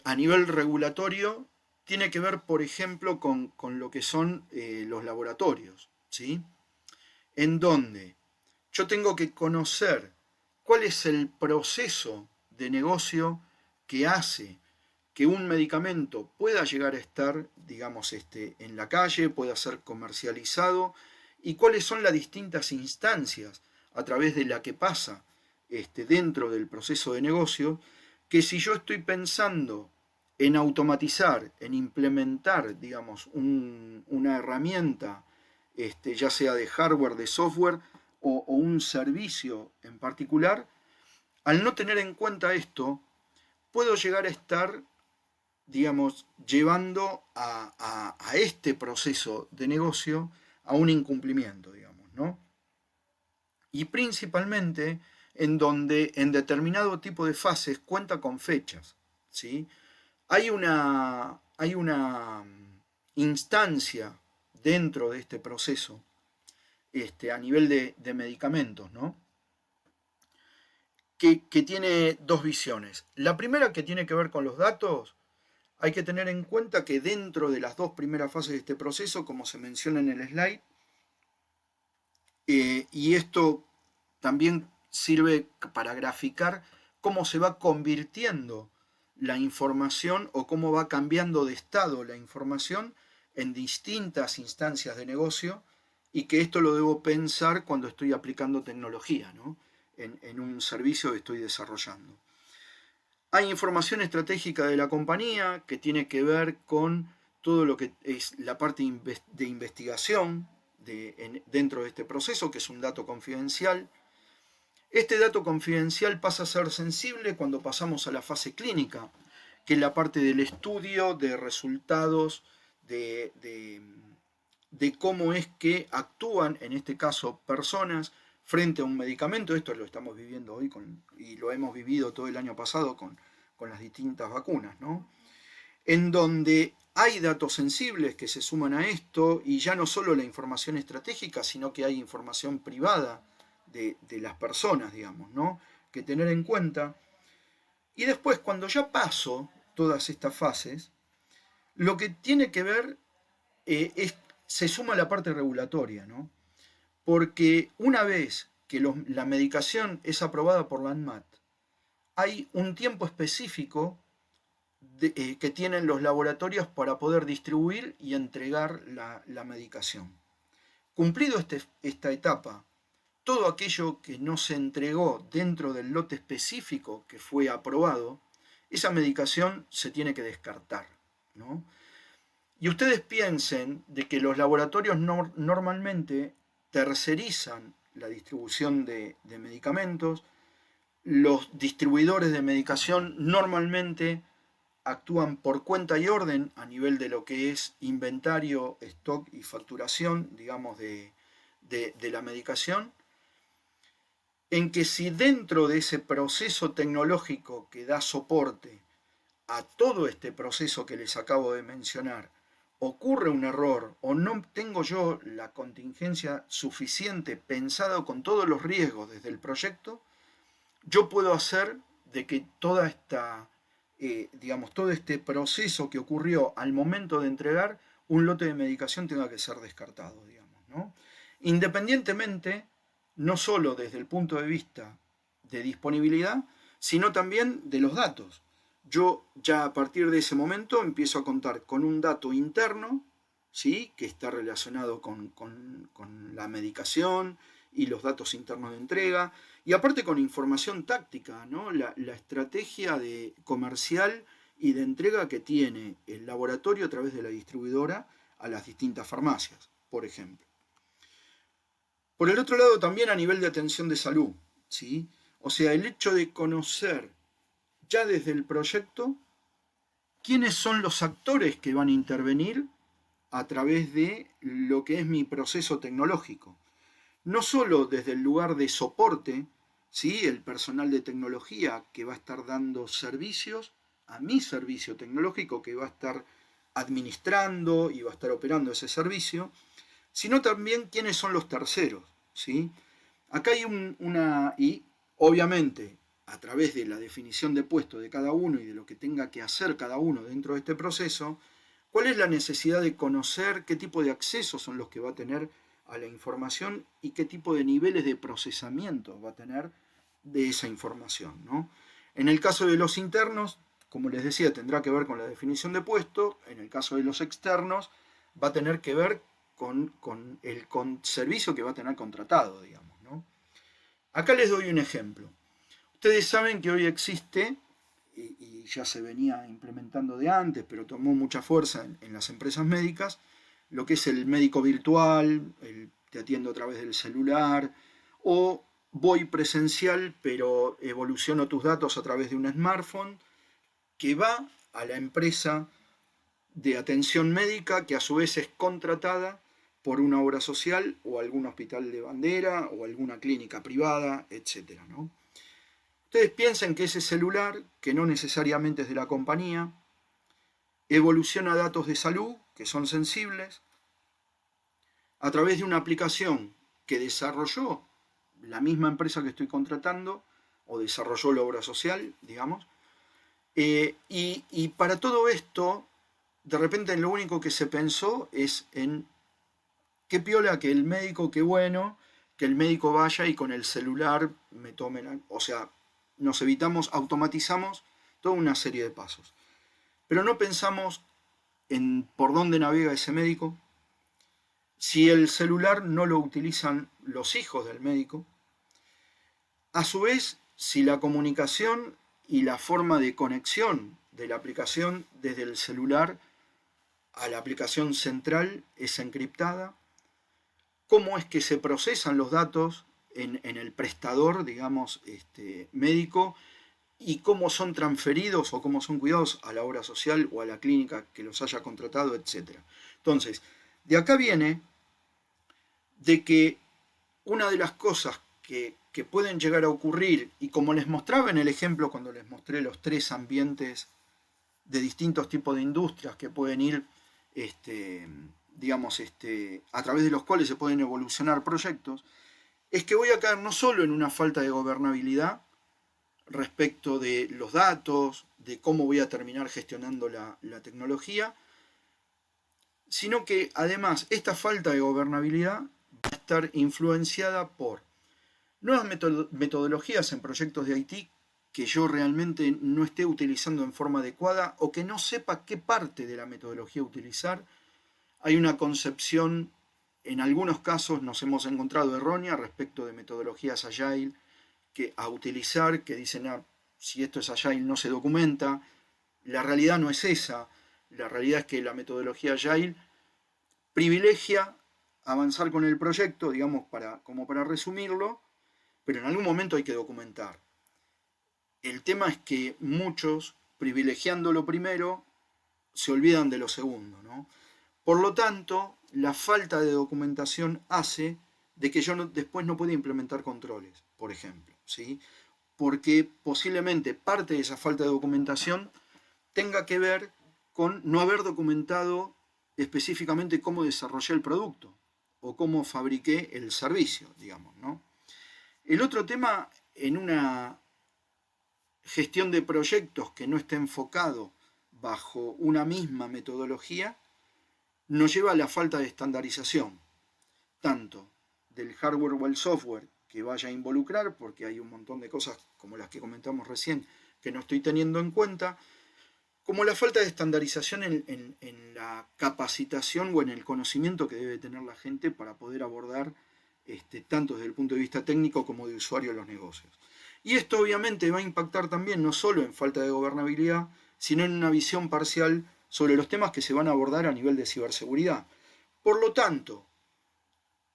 a nivel regulatorio tiene que ver, por ejemplo, con lo que son los laboratorios, ¿sí? En donde yo tengo que conocer cuál es el proceso de negocio que hace que un medicamento pueda llegar a estar, digamos, en la calle, pueda ser comercializado, y cuáles son las distintas instancias a través de la que pasa dentro del proceso de negocio, que si yo estoy pensando en automatizar, en implementar, digamos, una herramienta, ya sea de hardware, de software, o un servicio en particular, al no tener en cuenta esto, puedo llegar a estar digamos, llevando a este proceso de negocio a un incumplimiento, digamos, ¿no? Y principalmente en donde en determinado tipo de fases cuenta con fechas, ¿sí? Hay una instancia dentro de este proceso, a nivel de medicamentos, ¿no? Que tiene dos visiones. La primera, que tiene que ver con los datos. Hay que tener en cuenta que dentro de las dos primeras fases de este proceso, como se menciona en el slide, y esto también sirve para graficar cómo se va convirtiendo la información o cómo va cambiando de estado la información en distintas instancias de negocio, y que esto lo debo pensar cuando estoy aplicando tecnología, ¿no? en un servicio que estoy desarrollando. Hay información estratégica de la compañía que tiene que ver con todo lo que es la parte de investigación dentro de este proceso, que es un dato confidencial. Este dato confidencial pasa a ser sensible cuando pasamos a la fase clínica, que es la parte del estudio de resultados, de cómo es que actúan, en este caso, personas frente a un medicamento. Esto lo estamos viviendo hoy y lo hemos vivido todo el año pasado con las distintas vacunas, ¿no? En donde hay datos sensibles que se suman a esto, y ya no solo la información estratégica, sino que hay información privada de las personas, digamos, ¿no? Que tener en cuenta. Y después, cuando ya paso todas estas fases, lo que tiene que ver se suma la parte regulatoria, ¿no? Porque una vez que la medicación es aprobada por la ANMAT, hay un tiempo específico que tienen los laboratorios para poder distribuir y entregar la medicación. Cumplido esta etapa, todo aquello que no se entregó dentro del lote específico que fue aprobado, esa medicación se tiene que descartar, ¿no? Y ustedes piensen de que los laboratorios normalmente tercerizan la distribución de medicamentos. Los distribuidores de medicación normalmente actúan por cuenta y orden a nivel de lo que es inventario, stock y facturación, digamos, de la medicación, en que si dentro de ese proceso tecnológico que da soporte a todo este proceso que les acabo de mencionar, ocurre un error o no tengo yo la contingencia suficiente pensado con todos los riesgos desde el proyecto, yo puedo hacer de que toda esta, todo este proceso que ocurrió al momento de entregar un lote de medicación tenga que ser descartado, digamos, ¿no? Independientemente, no solo desde el punto de vista de disponibilidad, sino también de los datos. Yo ya a partir de ese momento empiezo a contar con un dato interno, ¿sí? Que está relacionado con la medicación y los datos internos de entrega, y aparte con información táctica, ¿no? La estrategia comercial y de entrega que tiene el laboratorio a través de la distribuidora a las distintas farmacias, por ejemplo. Por el otro lado, también a nivel de atención de salud, ¿sí? O sea, el hecho de conocer ya desde el proyecto quiénes son los actores que van a intervenir a través de lo que es mi proceso tecnológico. No solo desde el lugar de soporte, ¿sí? El personal de tecnología que va a estar dando servicios a mi servicio tecnológico, que va a estar administrando y va a estar operando ese servicio, sino también quiénes son los terceros, ¿sí? Acá hay y obviamente a través de la definición de puesto de cada uno y de lo que tenga que hacer cada uno dentro de este proceso, cuál es la necesidad de conocer qué tipo de accesos son los que va a tener a la información y qué tipo de niveles de procesamiento va a tener de esa información, ¿no? En el caso de los internos, como les decía, tendrá que ver con la definición de puesto. En el caso de los externos, va a tener que ver con el servicio que va a tener contratado, digamos, ¿no? Acá les doy un ejemplo. Ustedes saben que hoy existe, y ya se venía implementando de antes, pero tomó mucha fuerza en las empresas médicas, lo que es el médico virtual, te atiendo a través del celular, o voy presencial, pero evoluciono tus datos a través de un smartphone, que va a la empresa de atención médica que a su vez es contratada por una obra social o algún hospital de bandera o alguna clínica privada, etc., ¿no? Ustedes piensen que ese celular, que no necesariamente es de la compañía, evoluciona datos de salud que son sensibles a través de una aplicación que desarrolló la misma empresa que estoy contratando o desarrolló la obra social, digamos, y para todo esto, de repente lo único que se pensó es en qué piola que el médico, qué bueno, que el médico vaya y con el celular me tome, o sea, nos evitamos, automatizamos toda una serie de pasos. Pero no pensamos en por dónde navega ese médico, si el celular no lo utilizan los hijos del médico, a su vez, si la comunicación y la forma de conexión de la aplicación desde el celular a la aplicación central es encriptada, cómo es que se procesan los datos en el prestador, digamos, médico, y cómo son transferidos o cómo son cuidados a la obra social o a la clínica que los haya contratado, etc. Entonces, de acá viene de que una de las cosas que pueden llegar a ocurrir, y como les mostraba en el ejemplo cuando les mostré los 3 ambientes de distintos tipos de industrias que pueden ir, digamos, a través de los cuales se pueden evolucionar proyectos, es que voy a caer no solo en una falta de gobernabilidad respecto de los datos, de cómo voy a terminar gestionando la tecnología, sino que además esta falta de gobernabilidad va a estar influenciada por nuevas metodologías en proyectos de IT que yo realmente no esté utilizando en forma adecuada o que no sepa qué parte de la metodología utilizar. Hay una concepción, en algunos casos nos hemos encontrado errónea respecto de metodologías Agile a utilizar, que dicen, si esto es Agile no se documenta. La realidad no es esa. La realidad es que la metodología Agile privilegia avanzar con el proyecto, digamos, como para resumirlo, pero en algún momento hay que documentar. El tema es que muchos, privilegiando lo primero, se olvidan de lo segundo, ¿no? Por lo tanto, la falta de documentación hace de que yo después no pueda implementar controles, por ejemplo, ¿sí? Porque posiblemente parte de esa falta de documentación tenga que ver con no haber documentado específicamente cómo desarrollé el producto o cómo fabriqué el servicio, digamos, ¿no? El otro tema, en una gestión de proyectos que no esté enfocado bajo una misma metodología, nos lleva a la falta de estandarización, tanto del hardware o el software que vaya a involucrar, porque hay un montón de cosas como las que comentamos recién que no estoy teniendo en cuenta, como la falta de estandarización en la capacitación o en el conocimiento que debe tener la gente para poder abordar tanto desde el punto de vista técnico como de usuario de los negocios. Y esto obviamente va a impactar también no solo en falta de gobernabilidad, sino en una visión parcial sobre los temas que se van a abordar a nivel de ciberseguridad. Por lo tanto,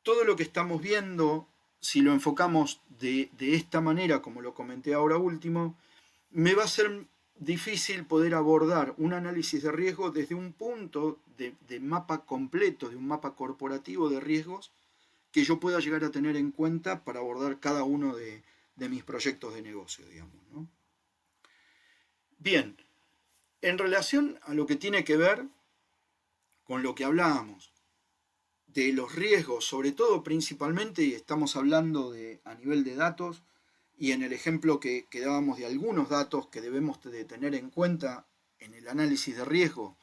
todo lo que estamos viendo, si lo enfocamos de esta manera, como lo comenté ahora último, me va a ser difícil poder abordar un análisis de riesgo desde un punto de mapa completo, de un mapa corporativo de riesgos que yo pueda llegar a tener en cuenta para abordar cada uno de mis proyectos de negocio, digamos, ¿no? Bien, en relación a lo que tiene que ver con lo que hablábamos de los riesgos, sobre todo principalmente, y estamos hablando a nivel de datos, y en el ejemplo que dábamos de algunos datos que debemos de tener en cuenta en el análisis de riesgo,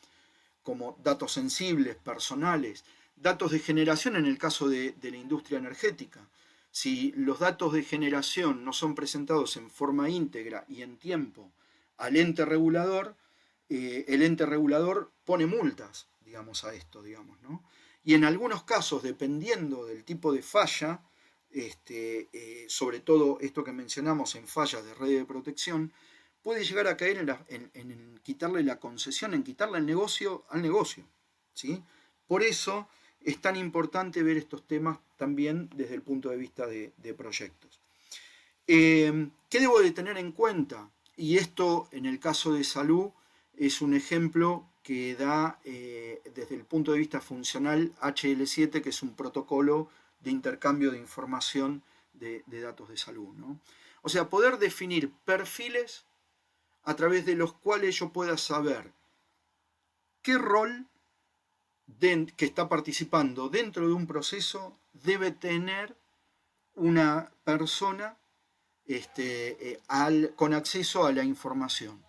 como datos sensibles, personales, datos de generación en el caso de la industria energética. Si los datos de generación no son presentados en forma íntegra y en tiempo al ente regulador, el ente regulador pone multas, digamos, a esto, digamos, ¿no? Y en algunos casos, dependiendo del tipo de falla, sobre todo esto que mencionamos en fallas de red de protección, puede llegar a caer en quitarle la concesión, en quitarle el negocio al negocio, ¿sí? Por eso es tan importante ver estos temas también desde el punto de vista de proyectos. ¿Qué debo de tener en cuenta? Y esto en el caso de salud es un ejemplo que da desde el punto de vista funcional HL7, que es un protocolo de intercambio de información de datos de salud, ¿no? O sea, poder definir perfiles a través de los cuales yo pueda saber qué rol que está participando dentro de un proceso debe tener una persona con acceso a la información,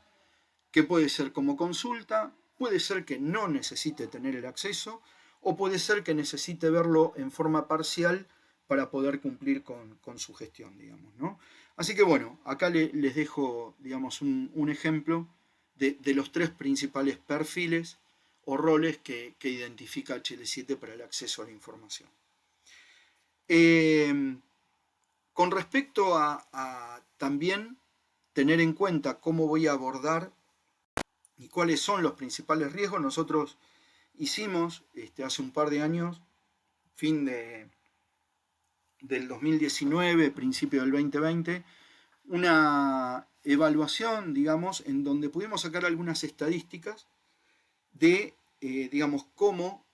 que puede ser como consulta, puede ser que no necesite tener el acceso, o puede ser que necesite verlo en forma parcial para poder cumplir con su gestión, digamos, ¿no? Así que bueno, acá les dejo, digamos, un ejemplo de los 3 principales perfiles o roles que identifica HL7 para el acceso a la información. Con respecto a también tener en cuenta cómo voy a abordar y cuáles son los principales riesgos, nosotros hicimos hace un par de años, fin del 2019, principio del 2020, una evaluación, digamos, en donde pudimos sacar algunas estadísticas de, digamos, cómo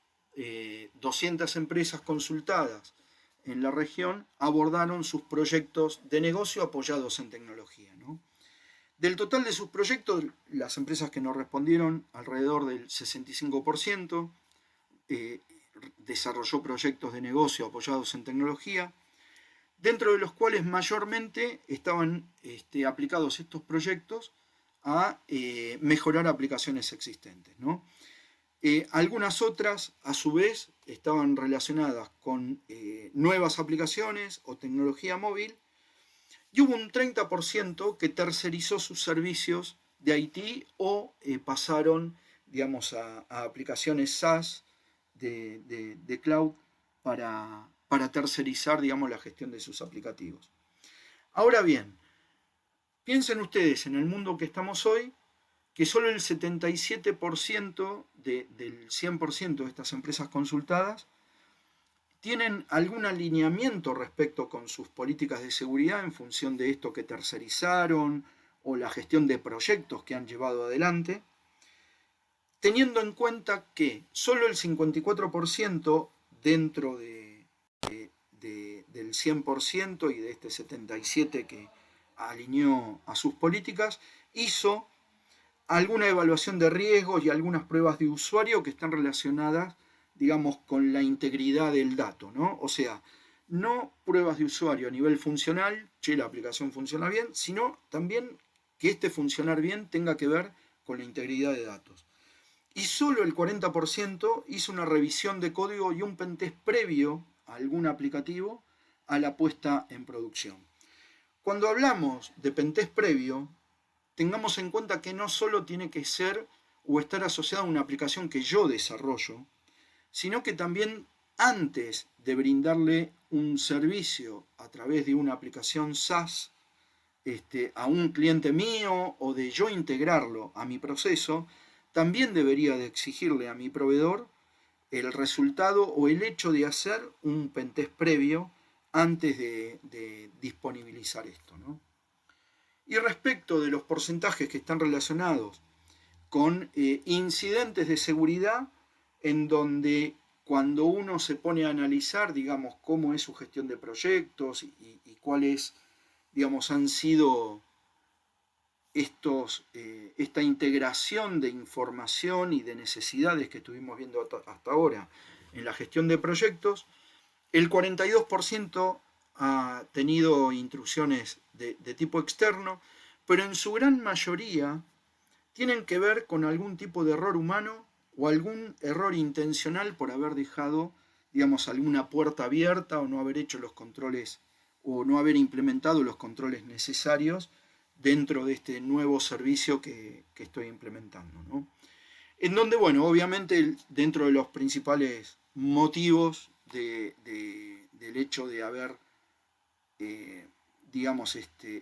200 empresas consultadas en la región abordaron sus proyectos de negocio apoyados en tecnología, ¿no? Del total de sus proyectos, las empresas que nos respondieron, alrededor del 65%, desarrolló proyectos de negocio apoyados en tecnología, dentro de los cuales mayormente estaban aplicados estos proyectos a mejorar aplicaciones existentes, ¿no? Algunas otras, a su vez, estaban relacionadas con nuevas aplicaciones o tecnología móvil, y hubo un 30% que tercerizó sus servicios de IT o pasaron, digamos, a aplicaciones SaaS de cloud para tercerizar, digamos, la gestión de sus aplicativos. Ahora bien, piensen ustedes en el mundo que estamos hoy, que solo el 77% del 100% de estas empresas consultadas tienen algún alineamiento respecto con sus políticas de seguridad en función de esto que tercerizaron o la gestión de proyectos que han llevado adelante, teniendo en cuenta que solo el 54% dentro del 100% y de este 77% que alineó a sus políticas, hizo alguna evaluación de riesgos y algunas pruebas de usuario que están relacionadas, digamos, con la integridad del dato, ¿no? O sea, no pruebas de usuario a nivel funcional, che, la aplicación funciona bien, sino también que este funcionar bien tenga que ver con la integridad de datos. Y solo el 40% hizo una revisión de código y un pentest previo a algún aplicativo a la puesta en producción. Cuando hablamos de pentest previo, tengamos en cuenta que no solo tiene que ser o estar asociado a una aplicación que yo desarrollo, sino que también antes de brindarle un servicio a través de una aplicación SaaS a un cliente mío o de yo integrarlo a mi proceso, también debería de exigirle a mi proveedor el resultado o el hecho de hacer un pentest previo antes de disponibilizar esto, ¿no? Y respecto de los porcentajes que están relacionados con incidentes de seguridad, en donde cuando uno se pone a analizar, digamos, cómo es su gestión de proyectos y cuáles, digamos, han sido esta integración de información y de necesidades que estuvimos viendo hasta ahora en la gestión de proyectos, el 42% ha tenido intrusiones de tipo externo, pero en su gran mayoría tienen que ver con algún tipo de error humano o algún error intencional por haber dejado, digamos, alguna puerta abierta o no haber hecho los controles o no haber implementado los controles necesarios dentro de este nuevo servicio que estoy implementando, ¿no? En donde, bueno, obviamente dentro de los principales motivos del hecho de haber, digamos,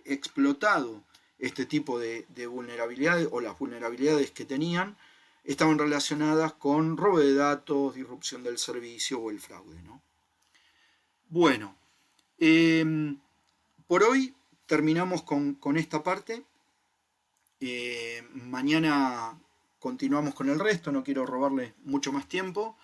explotado este tipo de vulnerabilidades o las vulnerabilidades que tenían, estaban relacionadas con robo de datos, disrupción del servicio o el fraude, ¿no? Bueno, por hoy terminamos con esta parte. Mañana continuamos con el resto, no quiero robarle mucho más tiempo.